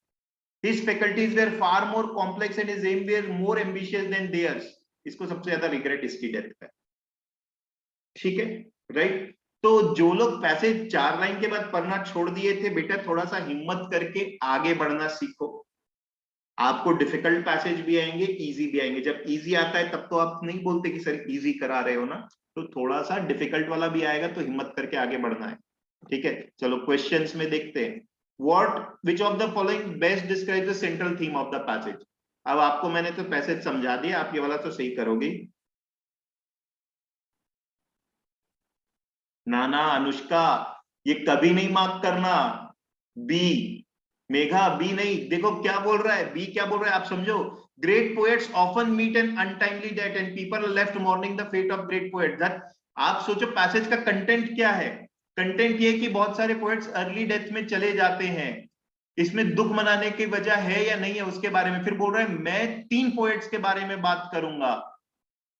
his faculties were far more complex and his aim were more ambitious than theirs, इसको सबसे ज्यादा रिग्रेट इसकी डेथ का, ठीक है, राइट। तो जो लोग पैसे 4 लाइन के बाद पढ़ना छोड़ दिए थे, बेटा थोड़ा सा हिम्मत करके आगे बढ़ना सीखो। आपको डिफिकल्ट पैसेज भी आएंगे, इजी भी आएंगे। जब इजी आता है तब तो आप नहीं बोलते कि सर इजी करा रहे हो ना, तो थोड़ा सा डिफिकल्ट वाला भी आएगा तो हिम्मत करके आगे बढ़ना है, ठीक है। चलो क्वेश्चंस में देखते हैं। What which of the following best describe the central theme of the passage? अब आपको मैंने तो पैसेज समझा दिया, आप ये वाला तो सही करोगे। ना ना अनुष्का, ये कभी नहीं मार्क करना। बी, मेघा बी नहीं, देखो क्या बोल रहा है, बी क्या बोल रहा है आप समझो। Great poets often meet an untimely death and people left mourning the fate of great poet. That, आप सोचो पैसेज का कंटेंट क्या है। कंटेंट ये कि बहुत सारे पोएट्स अर्ली डेथ में चले जाते हैं, इसमें दुख मनाने की वजह है या नहीं है उसके बारे में। फिर बोल रहा है मैं 3 पोएट्स के बारे में बात करूंगा,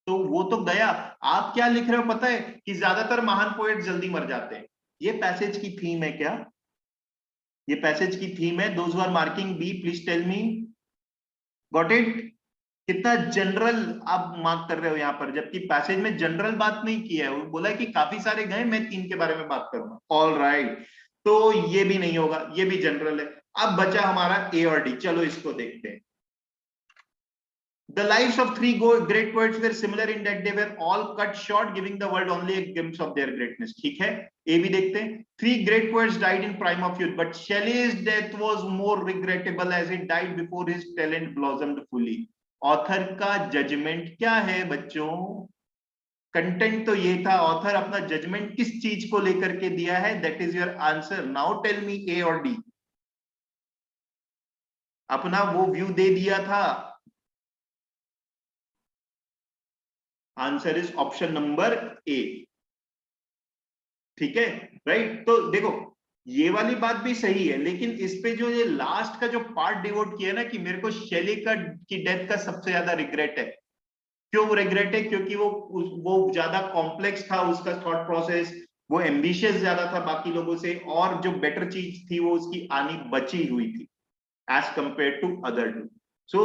तो वो तो गया। आप क्या लिख रहे हो पता है, कि ज्यादातर महान पोएट जल्दी मर जाते हैं। ये पैसेज की थीम है क्या? ये पैसेज की थीम है। Those are marking B please tell me, got it? कितना जनरल आप मार्क कर रहे हो यहाँ पर, जबकि पैसेज में जनरल बात नहीं की है, वो बोला है कि काफी सारे गए, मैं 3 के बारे में बात करूंगा। ऑल राइट, तो ये भी नहीं होगा, ये भी जनरल है। अब बचा हमारा ए और डी, चलो इसको देखते हैं। The lives of 3 great poets were similar in that they were all cut short, giving the world only a glimpse of their greatness. ठीक है, ये भी देखते हैं। 3 great poets died in prime of youth, but Shelley's death was more regrettable as he died before his talent blossomed fully. Author का जजमेंट क्या है बच्चों? कंटेंट तो ये था, ऑथर अपना जजमेंट किस चीज को लेकर के दिया है, that is your answer. Now tell me A और डी। अपना वो व्यू दे दिया था, answer is option number A, ठीक है, राइट। तो देखो ये वाली बात भी सही है, लेकिन इस पे जो ये लास्ट का जो पार्ट डिवोट किया ना कि मेरे को शैली का की डेथ का सबसे ज्यादा रिग्रेट है। क्यों रिग्रेट है? क्योंकि वो ज्यादा कॉम्प्लेक्स था उसका थॉट प्रोसेस, वो एम्बिशियस ज्यादा था बाकी लोगों से, और जो बेटर चीज थी वो उसकी आनी बची हुई थी as compare to other two. So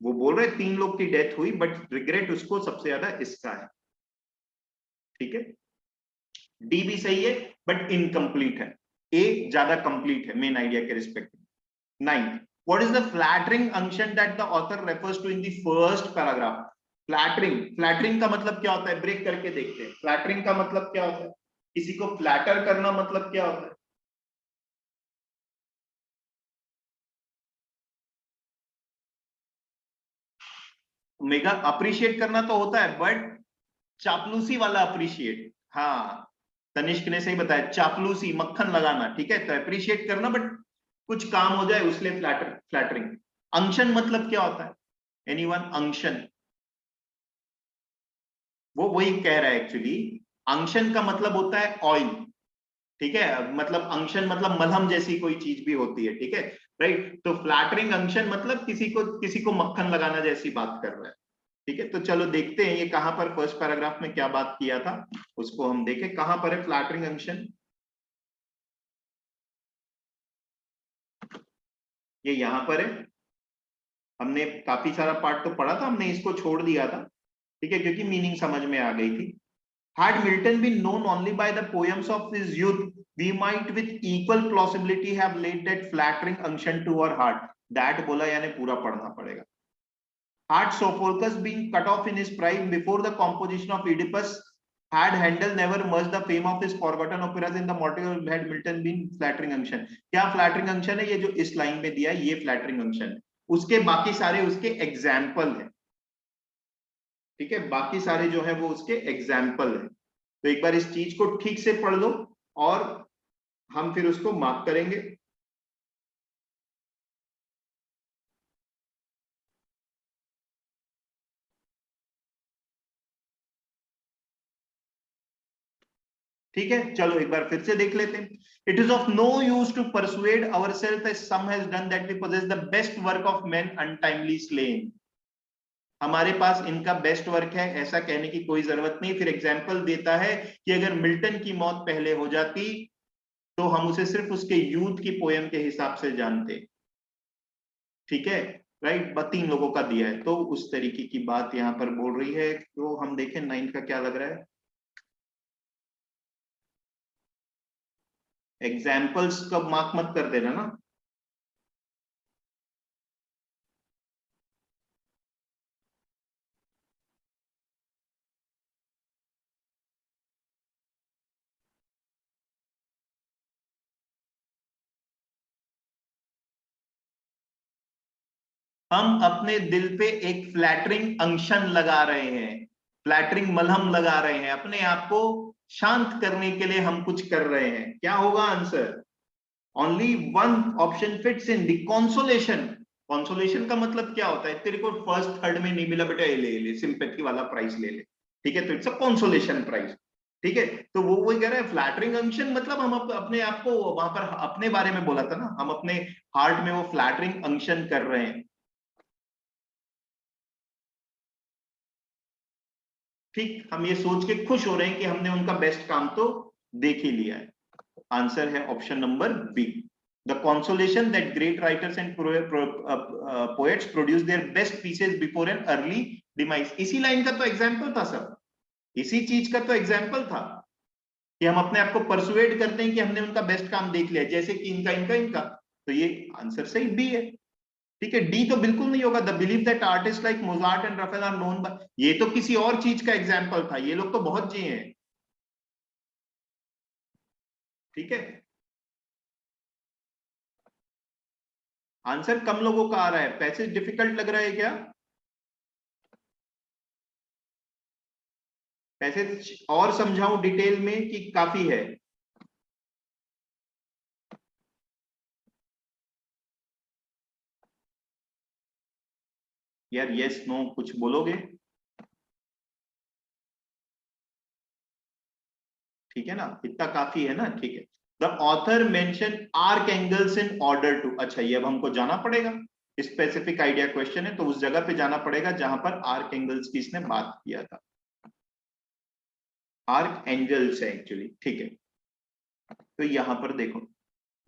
वो बोल रहे 3 लोग की डेथ हुई, बट रिग्रेट उसको सबसे ज्यादा इसका है, ठीक है। डी भी सही है बट इनकम्प्लीट है, ए ज्यादा कंप्लीट है मेन आइडिया के रिस्पेक्ट में। 9, What is the flattering unction that the author refers to in the first paragraph? Flattering का मतलब क्या होता है? ब्रेक करके देखते हैं। फ्लैटरिंग का मतलब क्या होता है? किसी को फ्लैटर करना मतलब क्या होता है? मेगा अप्रिशिएट करना तो होता है, बट चापलूसी वाला अप्रिशिएट। हाँ, तनिष्क ने सही बताया, चापलूसी, मक्खन लगाना, ठीक है। तो अप्रिशिएट करना बट कुछ काम हो जाए उसलिए फ्लैटरिंग। अंक्शन मतलब क्या होता है? एनीवन? अंक्शन, वो वही कह रहा है एक्चुअली। अंक्शन का मतलब होता है ऑयल, ठीक है। मतलब अंक्शन मतलब मलहम जैसी कोई चीज भी होती है, ठीक है, राइट। तो फ्लैटरिंग अंक्शन मतलब किसी को मक्खन लगाना जैसी बात कर रहा है, ठीक है। तो चलो देखते हैं ये कहां पर फर्स्ट पैराग्राफ में क्या बात किया था, उसको हम देखें कहां पर है फ्लैटरिंग अंक्शन। ये यहां पर है। हमने काफी सारा पार्ट तो पढ़ा था, हमने इसको छोड़ दिया था, ठीक है, क्योंकि मीनिंग समझ में आ गई थी। Had Milton been known only by the poems of his youth, we might with equal plausibility have laid that flattering unction to our heart. That बोला यानी पूरा पढ़ना पड़ेगा। Had Sophocles been cut off in his prime before the composition of Oedipus, had Handel never merged the fame of his forgotten operas in the mortal, had Milton been flattering unction। क्या flattering unction है? ये जो इस लाइन में दिया है ये flattering unction है। उसके बाकी सारे उसके एग्जाम्पल है, ठीक है, बाकी सारे जो है वो उसके एग्जाम्पल है। तो एक बार इस चीज को ठीक से पढ़ लो और हम फिर उसको मार्क करेंगे। ठीक है, चलो एक बार फिर से देख लेते हैं। It is of no use to persuade ourselves as some has done that we possess the best work of man untimely slain. हमारे पास इनका बेस्ट वर्क है ऐसा कहने की कोई जरूरत नहीं। फिर एग्जाम्पल देता है कि अगर मिल्टन की मौत पहले हो जाती तो हम उसे सिर्फ उसके यूथ की पोएम के हिसाब से जानते, ठीक है, राइट। 3 लोगों का दिया है, तो उस तरीके की बात यहाँ पर बोल रही है। तो हम देखें 9 का क्या लग रहा है। एग्जाम्पल्स का मार्क मत कर देना ना। हम अपने दिल पे एक फ्लैटरिंग अंक्शन लगा रहे हैं, फ्लैटरिंग मलहम लगा रहे हैं, अपने आप को शांत करने के लिए हम कुछ कर रहे हैं। क्या होगा answer? Only one option fits in the consolation. Consolation का मतलब क्या होता है? तेरे को फर्स्ट थर्ड में नहीं मिला बेटा, ये ले सिंपैथी वाला प्राइस ले ले, ठीक है, तो इट्स अ कंसोलेशन प्राइस, ठीक है। तो वो वही कह रहा है फ्लैटरिंग अंक्शन मतलब हम अपने आप को वहां पर अपने बारे में बोला था ना, हम अपने हार्ट में वो फ्लैटरिंग अंक्शन कर रहे हैं, ठीक। हम ये सोच के खुश हो रहे हैं कि हमने उनका बेस्ट काम तो देख ही लिया है। आंसर है option number B. The consolation that great writers and poets produce their best pieces before an early demise। इसी लाइन का तो एग्जाम्पल था सर, इसी चीज का तो एग्जाम्पल था कि हम अपने आप को परसुएड करते हैं कि हमने उनका बेस्ट काम देख लिया, जैसे कि इनका इनका इनका। तो ये आंसर सही बी है, ठीक है। डी तो बिल्कुल नहीं होगा। The believe that artist like Mozart and Raphael are known by, ये तो किसी और चीज का एग्जाम्पल था, ये लोग तो बहुत जिए हैं, ठीक है। आंसर कम लोगों का आ रहा है, पैसेज डिफिकल्ट लग रहा है क्या? पैसेज और समझाऊं डिटेल में कि काफी है? यार यस नो कुछ बोलोगे? ठीक है ना, इतना काफी है ना, ठीक है। The author mention arc angles in order to, अच्छा ये अब हमको जाना पड़ेगा, स्पेसिफिक आइडिया क्वेश्चन है तो उस जगह पे जाना पड़ेगा जहां पर आर्क एंगल्स की इसने बात किया था। आर्क एंगल्स है एक्चुअली, ठीक है। तो यहां पर देखो,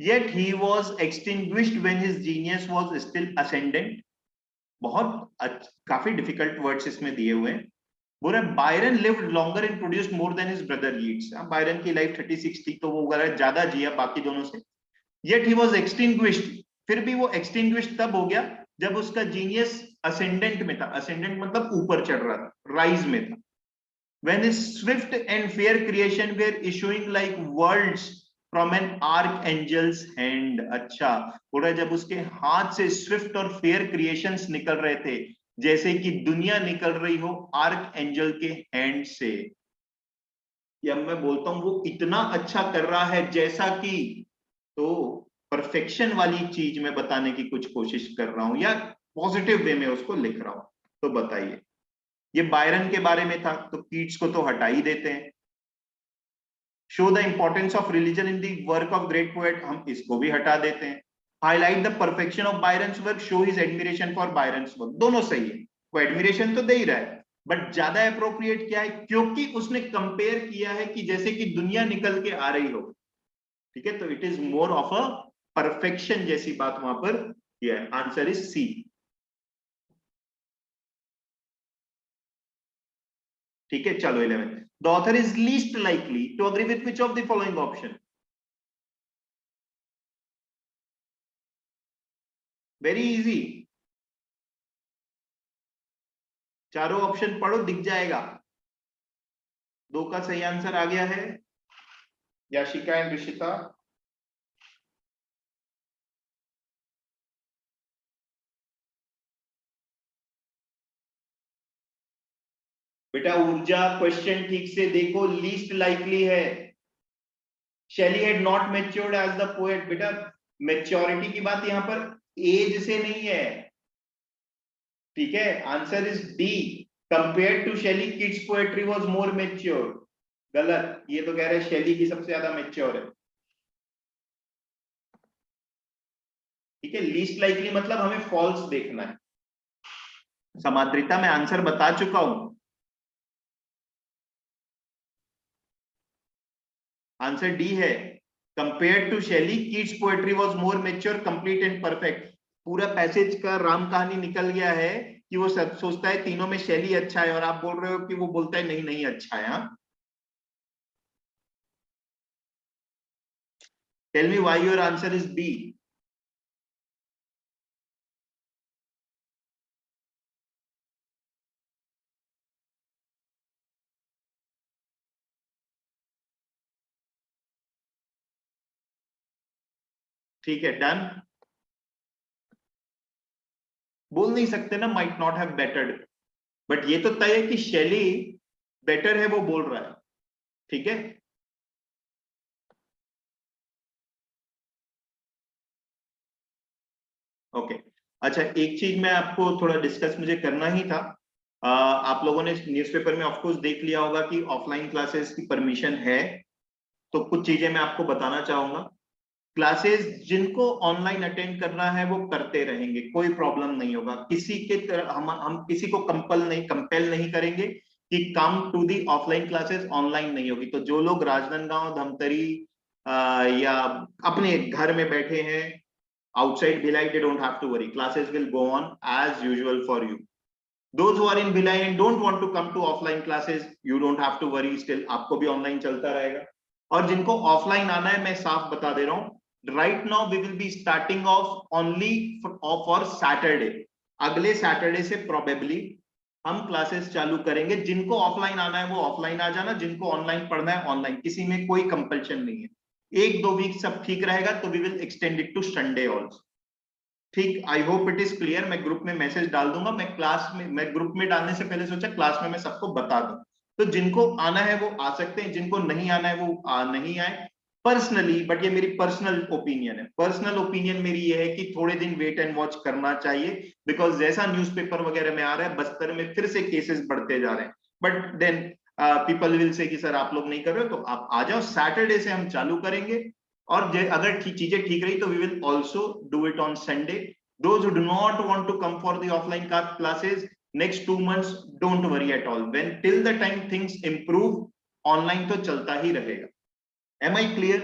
yet he was extinguished when his genius was still ascendant। बहुत काफी डिफिकल्ट वर्ड्स इसमें दिए हुए हैं। बोल रहे Byron lived longer and produced more than his brother Yeats. Byron की लाइफ 36 थी तो वो ज्यादा जिया बाकी दोनों से। येट ही वाज एक्सटिंग्विश्ड फिर भी वो एक्सटिंग्विश तब हो गया जब उसका जीनियस असेंडेंट में था, असेंडेंट मतलब ऊपर चढ़ रहा था, राइज में था। When his swift and fair creation were issuing like worlds from an archangel's hand. अच्छा, बोल रहा है जब उसके हाथ से स्विफ्ट और फेयर क्रिएशंस निकल रहे थे जैसे कि दुनिया निकल रही हो आर्क एंजल के हैंड से। या मैं बोलता हूं वो इतना अच्छा कर रहा है जैसा कि, तो परफेक्शन वाली चीज मैं बताने की कुछ कोशिश कर रहा हूं या पॉजिटिव वे में उसको लिख रहा हूं। तो बताइए, ये बायरन के बारे में था तो कीट्स को तो हटा ही देते हैं। Show the importance of religion in the work of great poet, हम इसको भी हटा देते हैं। Highlight the perfection of Byron's work, show his admiration for Byron's work, दोनों सही है, वो एडमिरेशन तो दे ही रहा है, बट ज्यादा अप्रोप्रिएट क्या है, क्योंकि उसने कंपेयर किया है कि जैसे कि दुनिया निकल के आ रही हो। ठीक है, तो it is more of a perfection जैसी बात वहां पर किया है। Answer is C. ठीक है, चलो 11, the author is least likely to agree with which of the following option. Very easy, चारों ऑप्शन पढ़ो दिख जाएगा। दो का सही आंसर आ गया है, याशिका एंड ऋषिता। बेटा ऊर्जा क्वेश्चन ठीक से देखो, लीस्ट लाइकली है। Shelley had not matured as the poet, बेटा मैच्योरिटी की बात यहां पर एज से नहीं है। ठीक है, answer is D, compare to Shelley kids poetry was more mature. गलत, ये तो कह रहे हैं शैली की सबसे ज्यादा मैच्योर है। ठीक है, लीस्ट लाइकली मतलब हमें फॉल्स देखना है। समाद्रिता मैं आंसर बता चुका हूं, आंसर डी है। Compare to Shelley kids poetry was more mature, complete and perfect. पूरा पैसेज का राम कहानी निकल गया है कि वो सब सोचता है तीनों में शैली अच्छा है, और आप बोल रहे हो कि वो बोलता है नहीं नहीं अच्छा है। हाँ, tell me why your answer is B. ठीक है, डन। बोल नहीं सकते ना might not have bettered, but ये तो तय है कि शैली बेटर है, वो बोल रहा है। ठीक है, ओके। अच्छा, एक चीज मैं आपको थोड़ा डिस्कस मुझे करना ही था। आप लोगों ने न्यूज़पेपर में ऑफकोर्स देख लिया होगा कि ऑफलाइन क्लासेस की परमिशन है, तो कुछ चीजें मैं आपको बताना चाहूंगा। क्लासेस जिनको ऑनलाइन अटेंड करना है वो करते रहेंगे, कोई प्रॉब्लम नहीं होगा। किसी के तरह हम किसी को कंपेल नहीं करेंगे कि come to the offline classes, online नहीं होगी। तो जो लोग राजनांदगांव, धमतरी या अपने घर में बैठे हैं outside Bhilai, they don't have to worry. Classes will go on as usual for you. Those who are in Bhilai and don't want to come to offline classes, you don't have to worry. Still, आपको भी ऑनलाइन चलता रहेगा। और जिनको ऑफलाइन आना है, मैं साफ बता दे रहा हूँ, right now we will be starting off only for Saturday. अगले सैटरडे से प्रोबेबली हम क्लासेस चालू करेंगे। जिनको ऑफलाइन आना है वो ऑफलाइन आ जाना, जिनको ऑनलाइन पढ़ना है ऑनलाइन, किसी में कोई कंपल्शन नहीं है। एक दो वीक सब ठीक रहेगा तो we will extend it to Sunday also. ठीक, I hope it is clear. मैं ग्रुप में मैसेज डाल दूंगा। मैं क्लास में, मैं ग्रुप में डालने से पहले सोचा क्लास में मैं सबको बता दूं, तो जिनको आना है वो आ सकते हैं, जिनको नहीं आना है वो नहीं आए। पर्सनली, बट ये मेरी पर्सनल ओपिनियन है, पर्सनल ओपिनियन मेरी ये है कि थोड़े दिन वेट एंड वॉच करना चाहिए, बिकॉज जैसा न्यूज़पेपर वगैरह में आ रहा है बस्तर में फिर से केसेस बढ़ते जा रहे हैं। But then people will say कि सर आप लोग नहीं कर रहे हो, तो आप आ जाओ, सैटरडे से हम चालू करेंगे। और अगर चीजें ठीक रही तो we will also do it on Sunday. Those who do not want to come for the offline classes next 2 months, don't worry at all, when till the time things improve, online तो चलता ही रहेगा। Am I clear?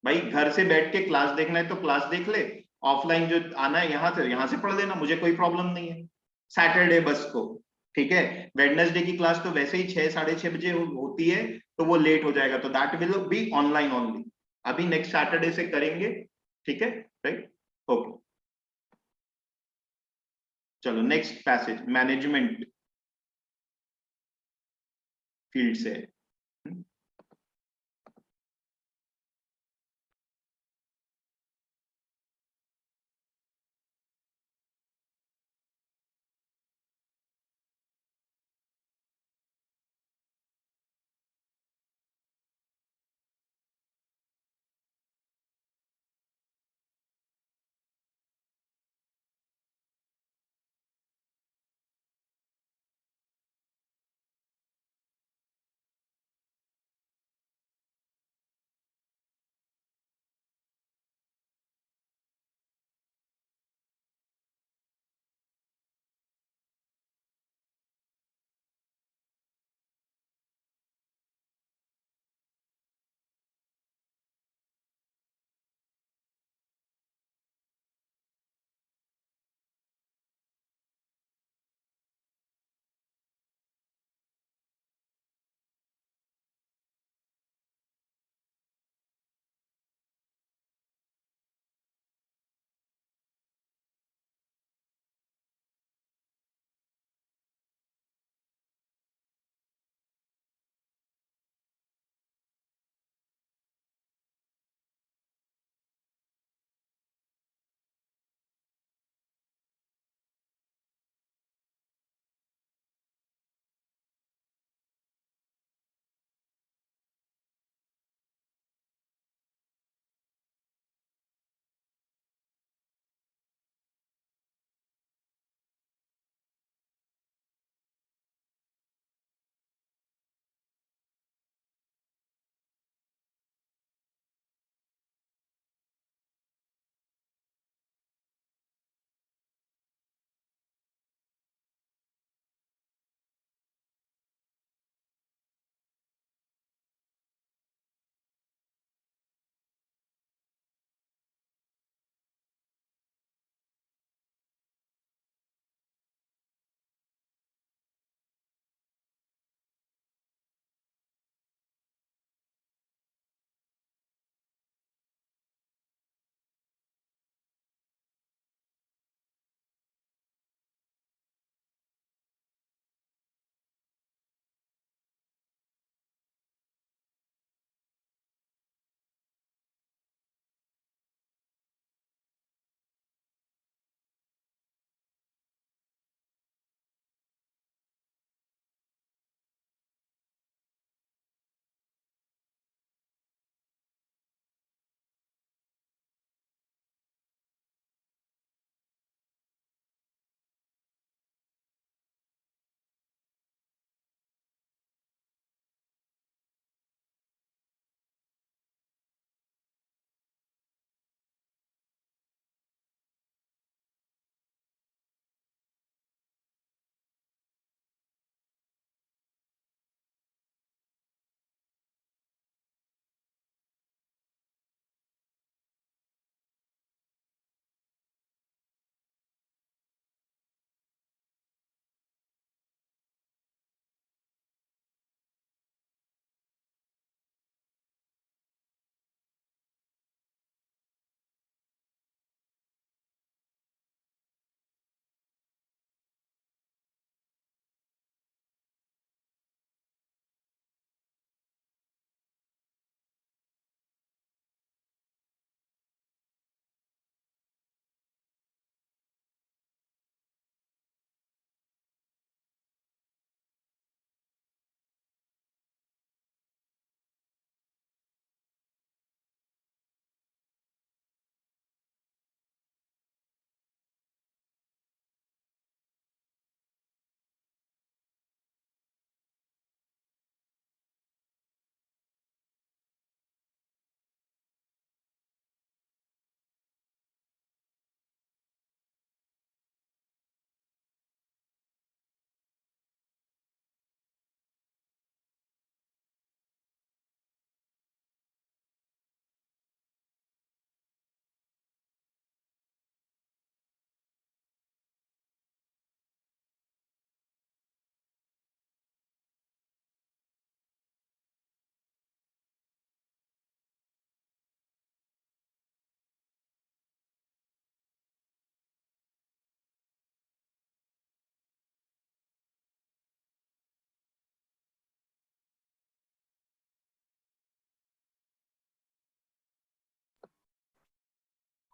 भाई घर से बैठ के क्लास देखना है तो क्लास देख ले, ऑफलाइन जो आना है यहाँ से पढ़ लेना, मुझे कोई प्रॉब्लम नहीं है। सैटरडे बस को, ठीक है, वेडनेसडे की क्लास तो वैसे ही 6 साढ़े 6 बजे होती है, तो वो लेट हो जाएगा, तो that will be online only. अभी नेक्स्ट सैटरडे से करेंगे, ठीक है, राइट। ओके, चलो नेक्स्ट पैसेज मैनेजमेंट फील्ड से।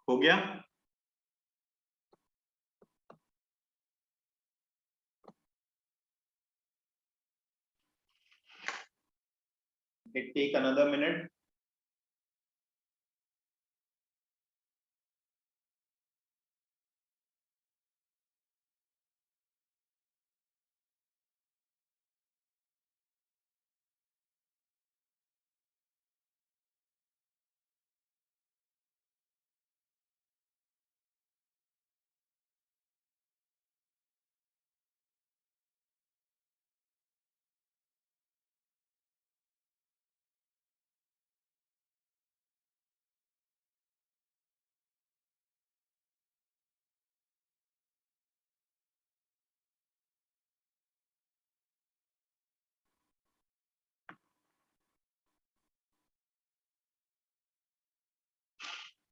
हो गया? It take another minute.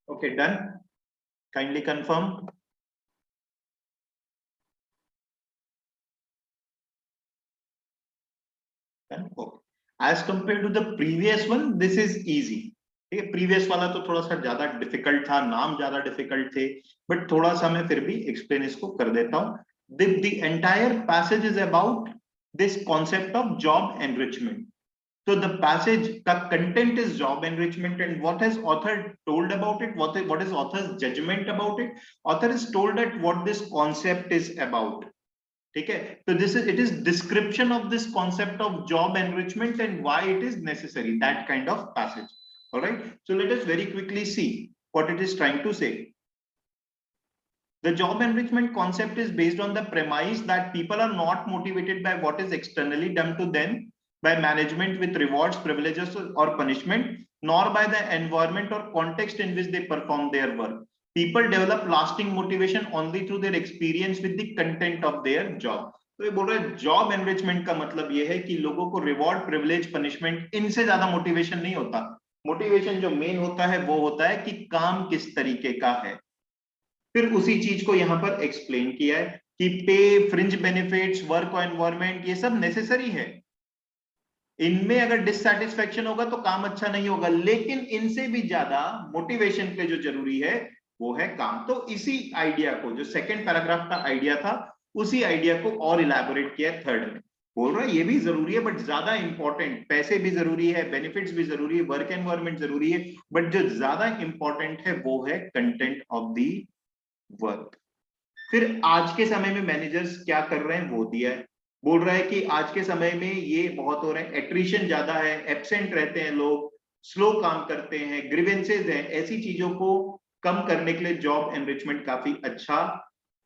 Okay, done. Kindly confirm. Done. Okay. As compared to the previous one, this is easy. ठीक है, प्रीवियस वाला तो थोड़ा सा ज्यादा डिफिकल्ट था, नाम ज्यादा डिफिकल्ट थे, बट थोड़ा सा मैं फिर भी एक्सप्लेन इसको कर देता हूँ. The entire passage is about this concept of job enrichment. So the passage, the content is job enrichment, and what has author told about it? What is author's judgment about it? Author is told that what this concept is about. ठीक है, तो it is description of this concept of job enrichment and why it is necessary, that kind of passage. All right, so let us very quickly see what it is trying to say. The job enrichment concept is based on the premise that people are not motivated by what is externally done to them by management with rewards, privileges or punishment, nor by the environment or context in which they perform their work. People develop lasting motivation only through their experience with the content of their job. तो ये बोल रहे हैं जॉब एनरिचमेंट का मतलब ये है कि लोगों को रिवॉर्ड, प्रिविलेज, पनिशमेंट, इनसे ज्यादा मोटिवेशन नहीं होता. मोटिवेशन जो मेन होता है वो होता है कि काम किस तरीके का है. फिर उसी चीज को यहां पर एक्सप्लेन किया है कि पे, फ्रिंज बेनिफिट्स, वर्क एनवायरनमेंट, ये सब नेसेसरी है. इनमें अगर डिससैटिस्फैक्शन होगा तो काम अच्छा नहीं होगा, लेकिन इनसे भी ज्यादा मोटिवेशन पे जो जरूरी है वो है काम. तो इसी आइडिया को, जो सेकंड पैराग्राफ का आइडिया था, उसी आइडिया को और इलैबोरेट किया थर्ड में. बोल रहा है ये भी जरूरी है, बट ज्यादा इंपॉर्टेंट, पैसे भी जरूरी है, बेनिफिट्स भी जरूरी है, वर्क एनवायरनमेंट जरूरी है, बट जो ज्यादा इंपॉर्टेंट है वो है कंटेंट ऑफ द वर्क. फिर आज के समय में मैनेजर्स क्या कर रहे हैं वो दिया है. बोल रहा है कि आज के समय में ये बहुत हो रहे हैं, एट्रिशन ज्यादा है, एब्सेंट रहते हैं लोग, स्लो काम करते हैं, ग्रीवेंसेज हैं. ऐसी चीजों को कम करने के लिए जॉब एनरिचमेंट काफी अच्छा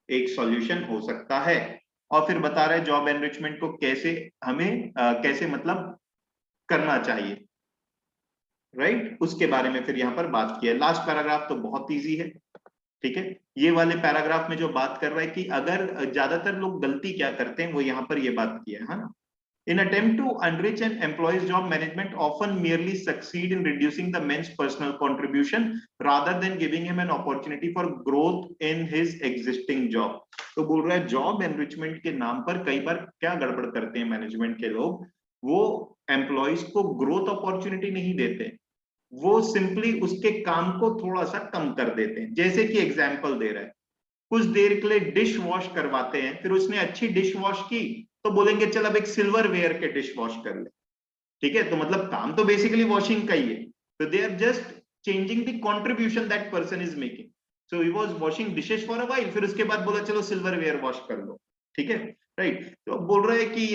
एक सॉल्यूशन हो सकता है. और फिर बता रहे हैं जॉब एनरिचमेंट को कैसे हमें कैसे मतलब करना चाहिए, राइट? उसके बारे में फिर यहाँ पर बात की है. लास्ट पैराग्राफ तो बहुत ईजी है. ठीक है, ये वाले पैराग्राफ में जो बात कर रहा है कि अगर ज्यादातर लोग गलती क्या करते हैं वो यहाँ पर ये बात की है ना. In attempt to enrich an employee's job, management often merely succeed in reducing the man's personal contribution rather than giving him an opportunity for growth in his existing job. तो बोल रहा है जॉब एनरिचमेंट के नाम पर कई बार क्या गड़बड़ करते हैं मैनेजमेंट के लोग, वो एम्प्लॉइज को ग्रोथ अपॉर्चुनिटी नहीं देते, वो सिंपली उसके काम को थोड़ा सा कम कर देते हैं. जैसे कि एग्जाम्पल दे रहा है, कुछ देर के लिए डिश वॉश करवाते हैं, फिर उसने अच्छी डिश वॉश की तो बोलेंगे चल अब एक सिल्वर वेयर के डिश वॉश कर ले. ठीक है, तो मतलब काम तो बेसिकली वॉशिंग का ही है. तो they are just changing the contribution that person is making. So he was washing dishes for a while, फिर उसके बाद बोला चलो सिल्वर वेयर वॉश कर लो. ठीक है, राइट. तो बोल रहा है कि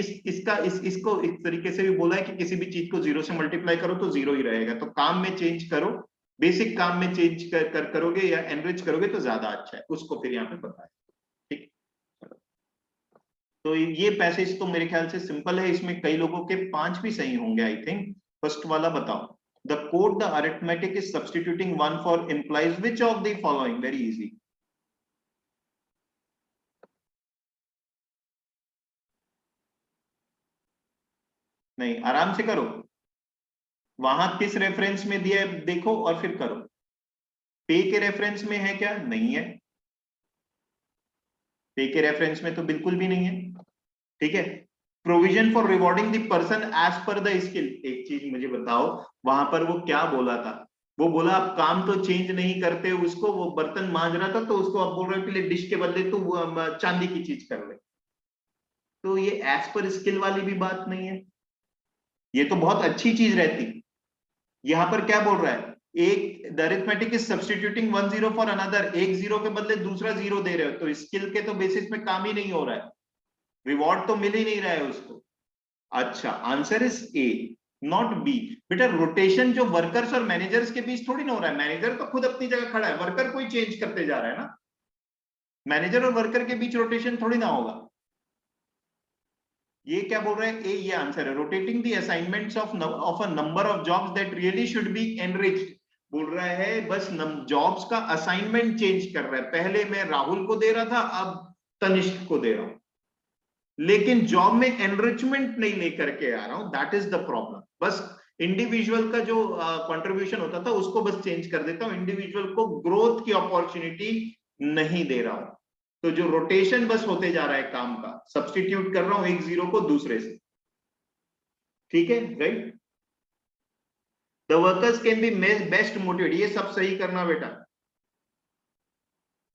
इसको इस तरीके से भी बोला है कि किसी भी चीज को जीरो से मल्टीप्लाई करो तो जीरो ही रहेगा. तो काम में चेंज करो, बेसिक काम में चेंज करोगे या एनरिच करोगे तो ज्यादा अच्छा है. उसको फिर यहाँ पे बताया. ठीक, तो ये पैसेज तो मेरे ख्याल से सिंपल है. इसमें कई लोगों के 5 भी सही होंगे आई थिंक. फर्स्ट वाला बताओ. The code the arithmetic is substituting one for implies which of the following. Very easy. नहीं, आराम से करो. वहां किस रेफरेंस में दिया है देखो और फिर करो. पे के रेफरेंस में है क्या? नहीं है. पे के रेफरेंस में तो बिल्कुल भी नहीं है. ठीक है, provision for rewarding the person as per the skill. एक चीज मुझे बताओ, वहां पर वो क्या बोला था? वो बोला आप काम तो चेंज नहीं करते, उसको वो बर्तन मांज रहा था तो उसको आप बोल रहे हो कि डिश के बदले तो चांदी की चीज कर ले। तो ये एज पर स्किल वाली भी बात नहीं है, ये तो बहुत अच्छी चीज रहती। यहां पर क्या बोल रहा है, एक the arithmetic is substituting one zero for another, एक जीरो के बदले दूसरा जीरो दे रहे हो, तो स्किल के तो बेसिस में काम ही नहीं हो रहा है, रिवॉर्ड तो मिल ही नहीं रहा है उसको। अच्छा, answer is a, not be. बेटा रोटेशन जो वर्कर्स और मैनेजर्स के बीच थोड़ी ना हो रहा है, मैनेजर तो खुद अपनी जगह खड़ा है, वर्कर कोई चेंज करते जा रहा है ना, मैनेजर और वर्कर के बीच रोटेशन थोड़ी ना होगा। ये क्या बोल रहे हैं, ए ये आंसर है, rotating the assignments of a number of jobs that really should be enriched. बोल रहा है बस जॉब्स का असाइनमेंट चेंज कर रहा है, पहले मैं राहुल को दे रहा था, अब तनिष्क को दे रहा हूं, लेकिन जॉब में एनरिचमेंट नहीं लेकर के आ रहा हूं, दैट इज द प्रॉब्लम। बस इंडिविजुअल का जो कंट्रीब्यूशन होता था उसको बस चेंज कर देता हूं, इंडिविजुअल को ग्रोथ की अपॉर्चुनिटी नहीं दे रहा हूं। तो जो रोटेशन बस होते जा रहा है काम का, सब्सटीट्यूट कर रहा हूं एक जीरो को दूसरे से, ठीक है, right. The workers can be best motivate, ये सब सही करना बेटा,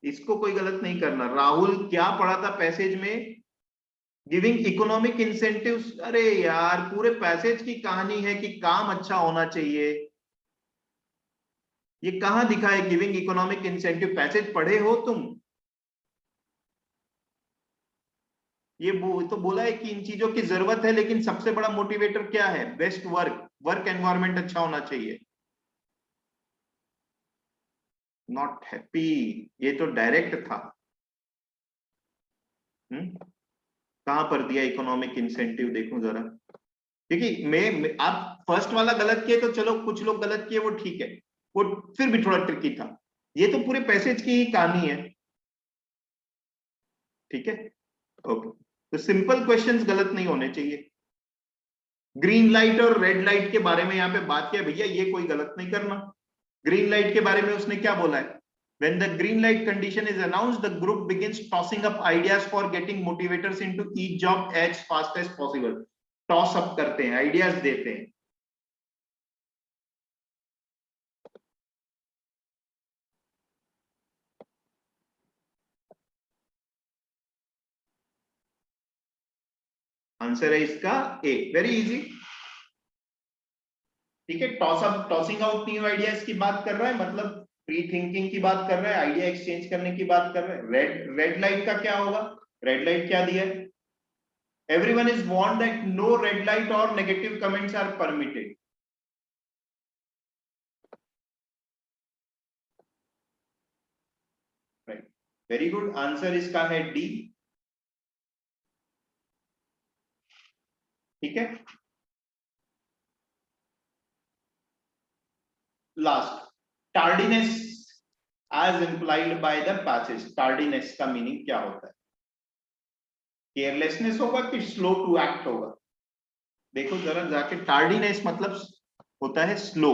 इसको कोई गलत नहीं करना। राहुल क्या पढ़ा था पैसेज में, गिविंग इकोनॉमिक इंसेंटिव्स, अरे यार पूरे पैसेज की कहानी है कि काम अच्छा होना चाहिए, ये कहां दिखा है गिविंग इकोनॉमिक इंसेंटिव, पैसेज पढ़े हो तुम? ये तो बोला है कि इन चीजों की जरूरत है, लेकिन सबसे बड़ा मोटिवेटर क्या है, बेस्ट वर्क, वर्क एनवायरनमेंट अच्छा होना चाहिए, नॉट हैप्पी, ये तो डायरेक्ट था। कहां पर दिया इकोनॉमिक इंसेंटिव, देखो जरा, क्योंकि आप फर्स्ट वाला गलत किए तो चलो, कुछ लोग गलत किए वो ठीक है, वो फिर भी थोड़ा ट्रिकी था, ये तो पूरे पैसेज की ही कहानी है, ठीक है, ओके। तो सिंपल क्वेश्चंस गलत नहीं होने चाहिए। ग्रीन लाइट और रेड लाइट के बारे में यहाँ पे बात किया भैया, ये कोई गलत नहीं करना। ग्रीन लाइट के बारे में उसने क्या बोला है, when the green light condition is announced the group begins tossing up ideas for getting motivators into each job as fast as possible। Toss up करते हैं, आइडियाज देते हैं। आंसर है इसका ए, वेरी इजी, ठीक है। Toss up, tossing out new ideas की बात कर रहा है, मतलब फ्री थिंकिंग की बात कर रहा है, आइडिया एक्सचेंज करने की बात कर रहा है। रेड रेड लाइट का क्या होगा, रेड लाइट क्या दिया है, everyone is warned that no red light or negative comments are permitted। Right, very good, answer इसका है डी, ठीक है। Last, tardiness as implied by the passage, tardiness का मीनिंग क्या होता है, केयरलेसनेस होगा कि स्लो टू एक्ट होगा, देखो जरा जाके, टार्डीनेस मतलब होता है स्लो,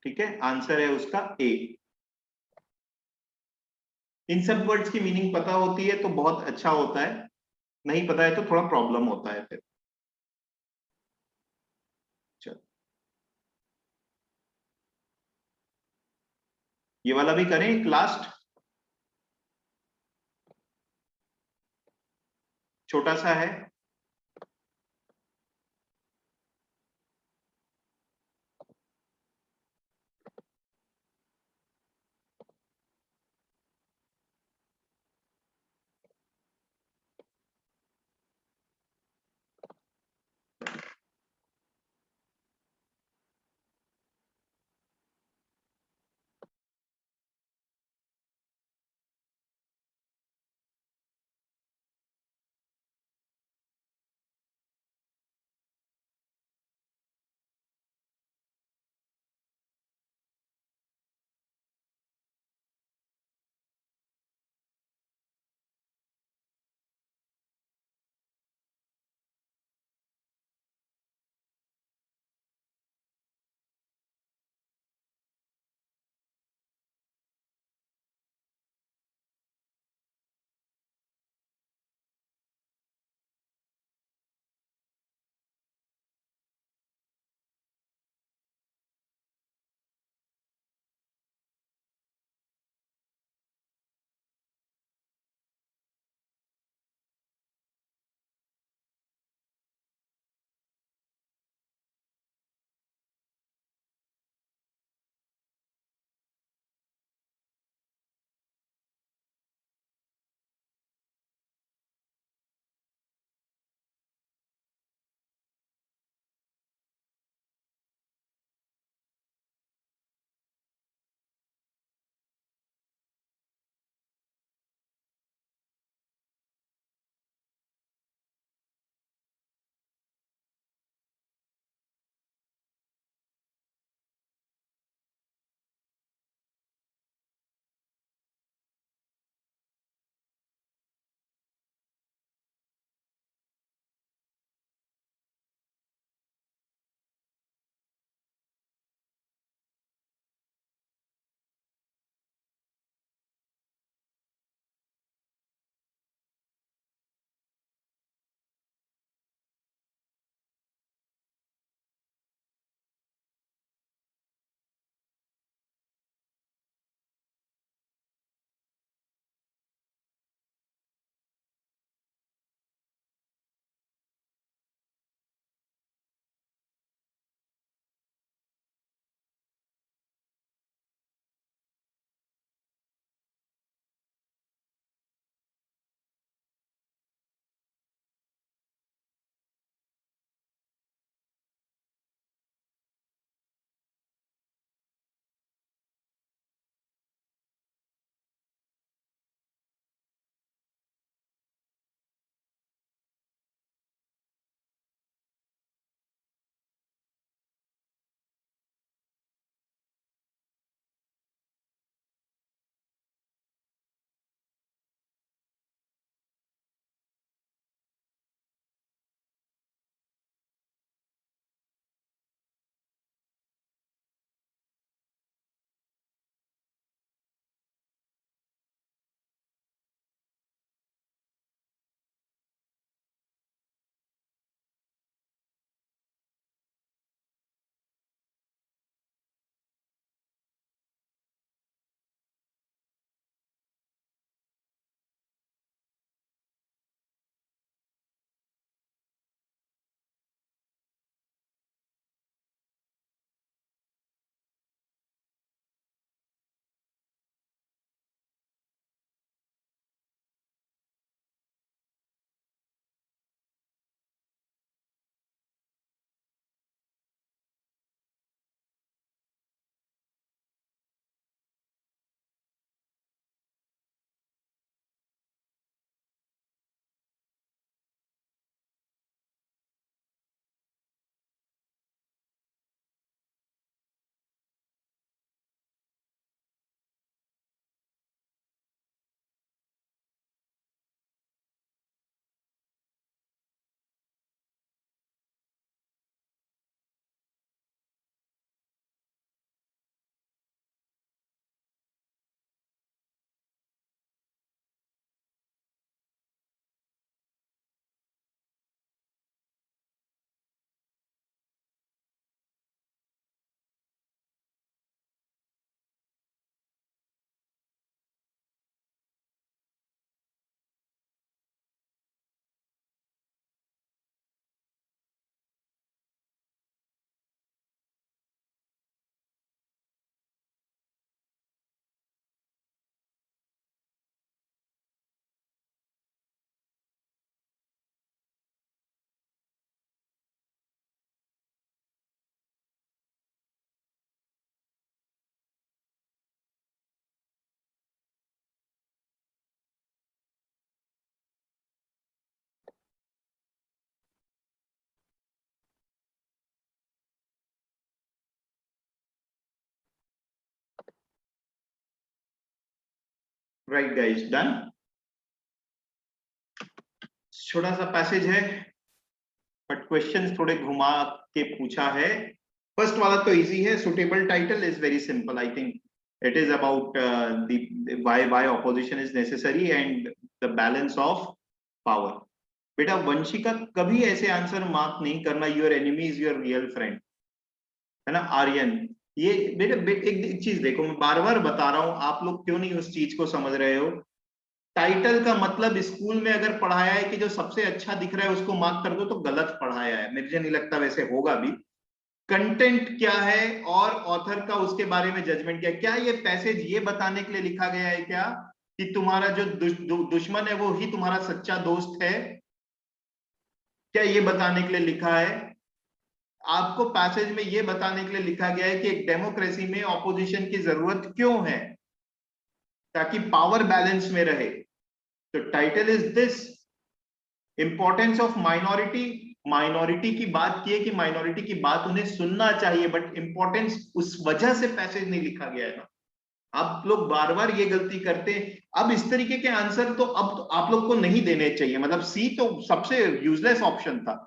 ठीक है, आंसर है उसका ए। इन सब वर्ड्स की मीनिंग पता होती है तो बहुत अच्छा होता है, नहीं पता है तो थोड़ा प्रॉब्लम होता है फिर। चलो, ये वाला भी करें एक लास्ट, छोटा सा है। Right guys, done. छोटा सा पैसेज है बट क्वेश्चन थोड़े घुमा के पूछा है। फर्स्ट वाला तो इजी है, suitable title is very simple. I think it is about why opposition is necessary and the balance of power. बेटा वंशिका कभी ऐसे आंसर मार्क नहीं करना, your enemy is your real friend, है ना। आर्यन, ये बेटा एक चीज देखो, मैं बार बार बता रहा हूं, आप लोग क्यों नहीं उस चीज को समझ रहे हो। टाइटल का मतलब स्कूल में अगर पढ़ाया है कि जो सबसे अच्छा दिख रहा है उसको मार्क कर दो, तो गलत पढ़ाया है, मुझे नहीं लगता वैसे होगा भी। कंटेंट क्या है और ऑथर का उसके बारे में जजमेंट क्या है। क्या ये पैसेज ये बताने के लिए लिखा गया है क्या कि तुम्हारा जो दुश्मन है वो ही तुम्हारा सच्चा दोस्त है? क्या ये बताने के लिए लिखा है? आपको पैसेज में ये बताने के लिए लिखा गया है कि एक डेमोक्रेसी में ऑपोजिशन की जरूरत क्यों है, ताकि पावर बैलेंस में रहे। तो title is this, importance of minority. Minority की बात की है कि माइनॉरिटी की बात उन्हें सुनना चाहिए, बट इंपॉर्टेंस उस वजह से पैसेज नहीं लिखा गया है ना। आप लोग बार बार ये गलती करते हैं। अब इस तरीके के आंसर तो अब तो आप लोग को नहीं देने चाहिए, मतलब सी तो सबसे यूजलेस ऑप्शन था।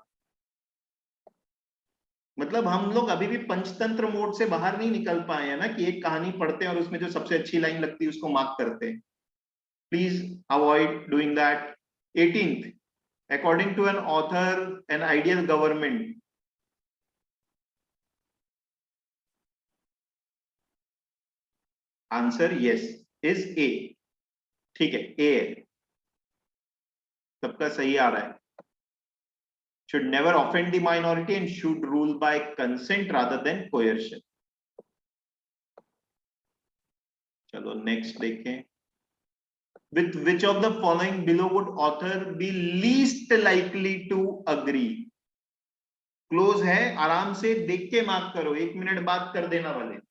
मतलब हम लोग अभी भी पंचतंत्र मोड से बाहर नहीं निकल पाए हैं ना, कि एक कहानी पढ़ते हैं और उसमें जो सबसे अच्छी लाइन लगती है उसको मार्क करते हैं। Please avoid doing that. 18th, according to an author, an ideal government, answer yes is a. ठीक है, ए है, सबका सही आ रहा है। should never offend the minority and should rule by consent rather than coercion। चलो नेक्स्ट देखें। with which of the following below would author be least likely to agree? Close है, आराम से देख के मार्क करो, 1 मिनट बात कर देना वाले।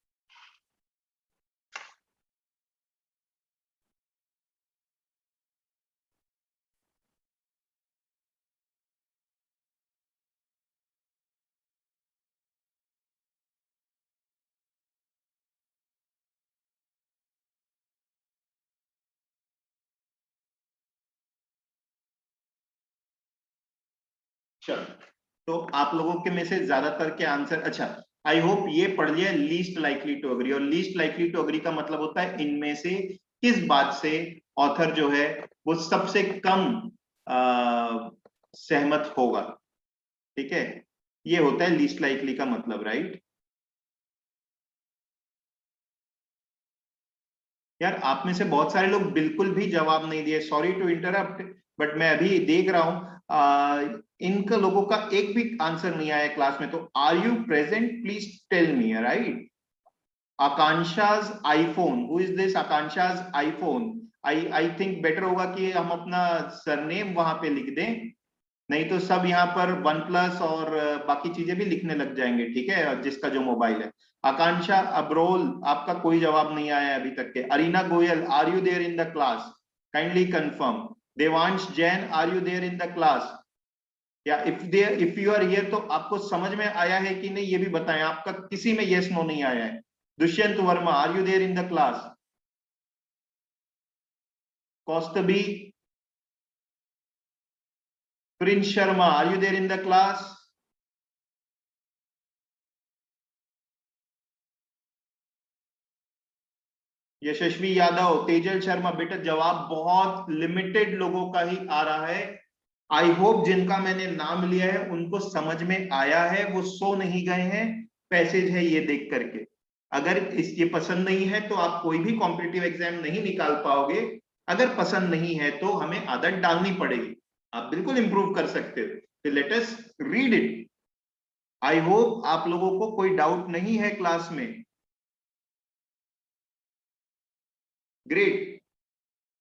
चलो, तो आप लोगों के में से ज्यादातर के आंसर, अच्छा आई होप ये पढ़ लिया, लीस्ट लाइकली टू अग्री। और लीस्ट लाइकली टू अग्री का मतलब होता है इनमें से किस बात से ऑथर जो है वो सबसे कम सहमत होगा। ठीक है, ये होता है लीस्ट लाइकली का मतलब, राइट। यार आप में से बहुत सारे लोग बिल्कुल भी जवाब नहीं दिए, सॉरी टू इंटरप्ट, बट मैं अभी देख रहा हूं इनका लोगों का एक भी आंसर नहीं आया क्लास में। तो are you present, please tell me, right. Akanksha's iPhone, who is this Akanksha's iPhone? I think better होगा कि हम अपना सरनेम वहां पे लिख दें, नहीं तो सब यहाँ पर वन प्लस और बाकी चीजें भी लिखने लग जाएंगे, ठीक है, जिसका जो मोबाइल है। आकांक्षा अब्रोल, आपका कोई जवाब नहीं आया अभी तक के। Arina Goyal, are you there in the class? Kindly confirm. Devansh Jain, are you there in the class? या इफ यू आर हियर तो आपको समझ में आया है कि नहीं ये भी बताएं, आपका किसी में यस नो नहीं आया है। Dushyant Verma, are you there in the class? Kaustabhi, Prince Sharma, are you there in the class? Yashasvi Yadav, Tejal Sharma, बेटा जवाब बहुत लिमिटेड लोगों का ही आ रहा है। आई होप जिनका मैंने नाम लिया है उनको समझ में आया है, वो सो नहीं गए हैं पैसेज है ये देख करके। अगर इस ये पसंद नहीं है तो आप कोई भी कॉम्पिटिटिव एग्जाम नहीं निकाल पाओगे। अगर पसंद नहीं है तो हमें आदत डालनी पड़ेगी, आप बिल्कुल इंप्रूव कर सकते हो। तो let us read it. I hope आप लोगों को कोई डाउट नहीं है क्लास में। ग्रेट,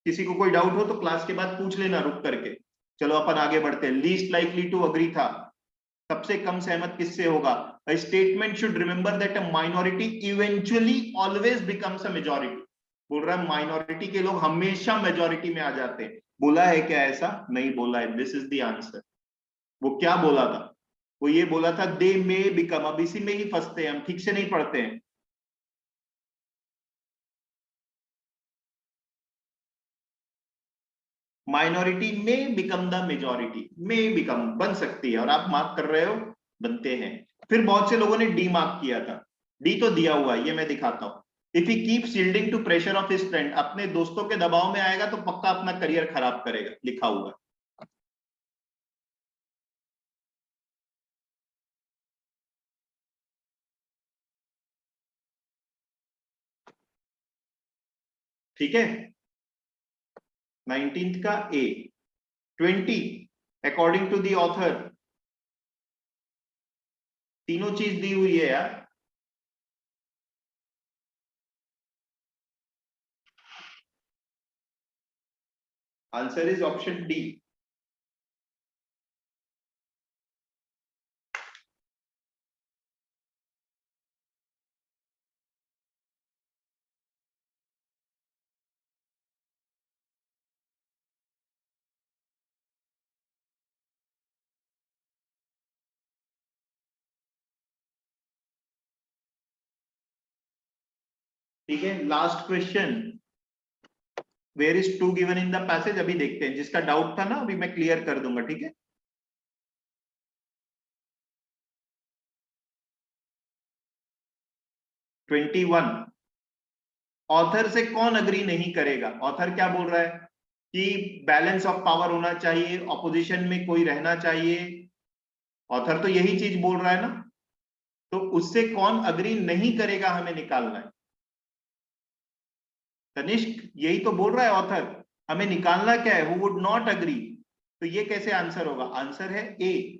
किसी को कोई डाउट हो तो क्लास के बाद पूछ लेना रुक करके। चलो अपन आगे बढ़ते हैं। लीस्ट लाइकली टू अग्री था, सबसे कम सहमत किससे होगा? A statement should remember that a minority eventually always becomes a majority। बोल रहा है माइनॉरिटी के लोग हमेशा मेजोरिटी में आ जाते हैं। बोला है क्या ऐसा? नहीं बोला है, दिस इज द आंसर। वो क्या बोला था? वो ये बोला था दे मे बिकम। अब इसी में ही फंसते हैं हम, ठीक से नहीं पढ़ते हैं। माइनॉरिटी में बिकम द मेजॉरिटी, में बिकम बन सकती है, और आप मार्क कर रहे हो बनते हैं। फिर बहुत से लोगों ने डी मार्क किया था, डी तो दिया हुआ है, ये मैं दिखाता हूं। If he keeps yielding to pressure of his friend, अपने दोस्तों के दबाव में आएगा तो पक्का अपना करियर खराब करेगा, लिखा हुआ। ठीक है, 19th का A. 20 according to the author, तीनों चीज दी हुई है यार। Answer is option D. ठीक है, last question, where is to given in the passage, अभी देखते हैं। जिसका डाउट था ना, अभी मैं क्लियर कर दूंगा, ठीक है। 21, ऑथर से कौन अग्री नहीं करेगा? ऑथर क्या बोल रहा है कि बैलेंस ऑफ पावर होना चाहिए, ऑपोजिशन में कोई रहना चाहिए। ऑथर तो यही चीज बोल रहा है ना, तो उससे कौन अग्री नहीं करेगा हमें निकालना है। तनिष्क यही तो बोल रहा है ऑथर, हमें निकालना क्या है, हु वुड नॉट अग्री। तो ये कैसे आंसर होगा? आंसर है ए।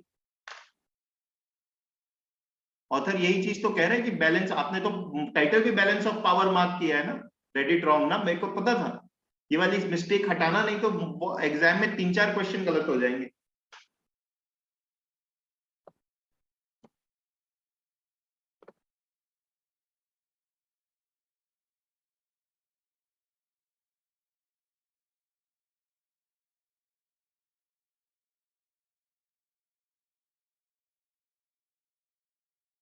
ऑथर यही चीज तो कह रहे हैं कि बैलेंस, आपने तो टाइटल भी बैलेंस ऑफ पावर मार्क किया है ना, रेडिट रॉन्ग ना, मेरे को पता था। ये वाली मिस्टेक हटाना, नहीं तो एग्जाम में 3-4 क्वेश्चन गलत हो जाएंगे।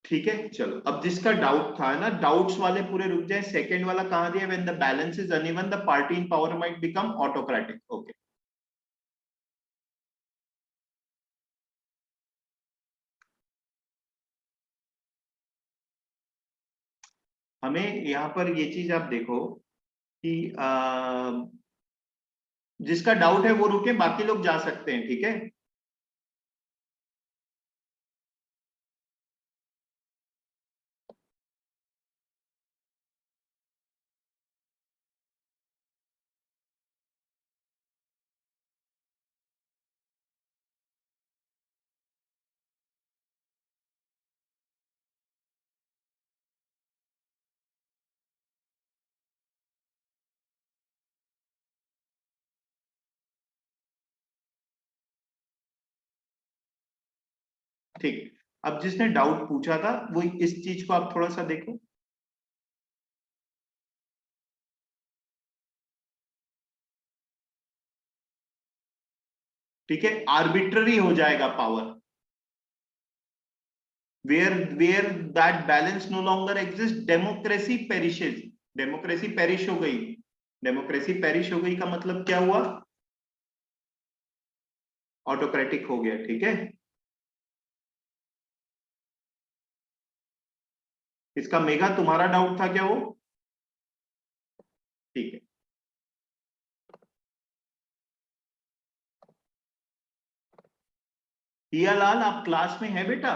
ठीक है, चलो अब जिसका डाउट था ना, डाउट्स वाले पूरे रुक जाए। सेकंड वाला कहां दिया? When the balance is uneven the party in power might become autocratic. Okay, हमें यहां पर ये चीज आप देखो कि जिसका डाउट है वो रुके, बाकी लोग जा सकते हैं, ठीक है। ठीक, अब जिसने डाउट पूछा था वो इस चीज को आप थोड़ा सा देखो। ठीक है, आर्बिट्ररी हो जाएगा power, where that balance no longer exist, democracy perishes. Democracy perish हो गई, डेमोक्रेसी पेरिश हो गई का मतलब क्या हुआ? ऑटोक्रेटिक हो गया, ठीक है। इसका मेगा तुम्हारा डाउट था क्या वो? ठीक है। हिया लाल, आप क्लास में है बेटा?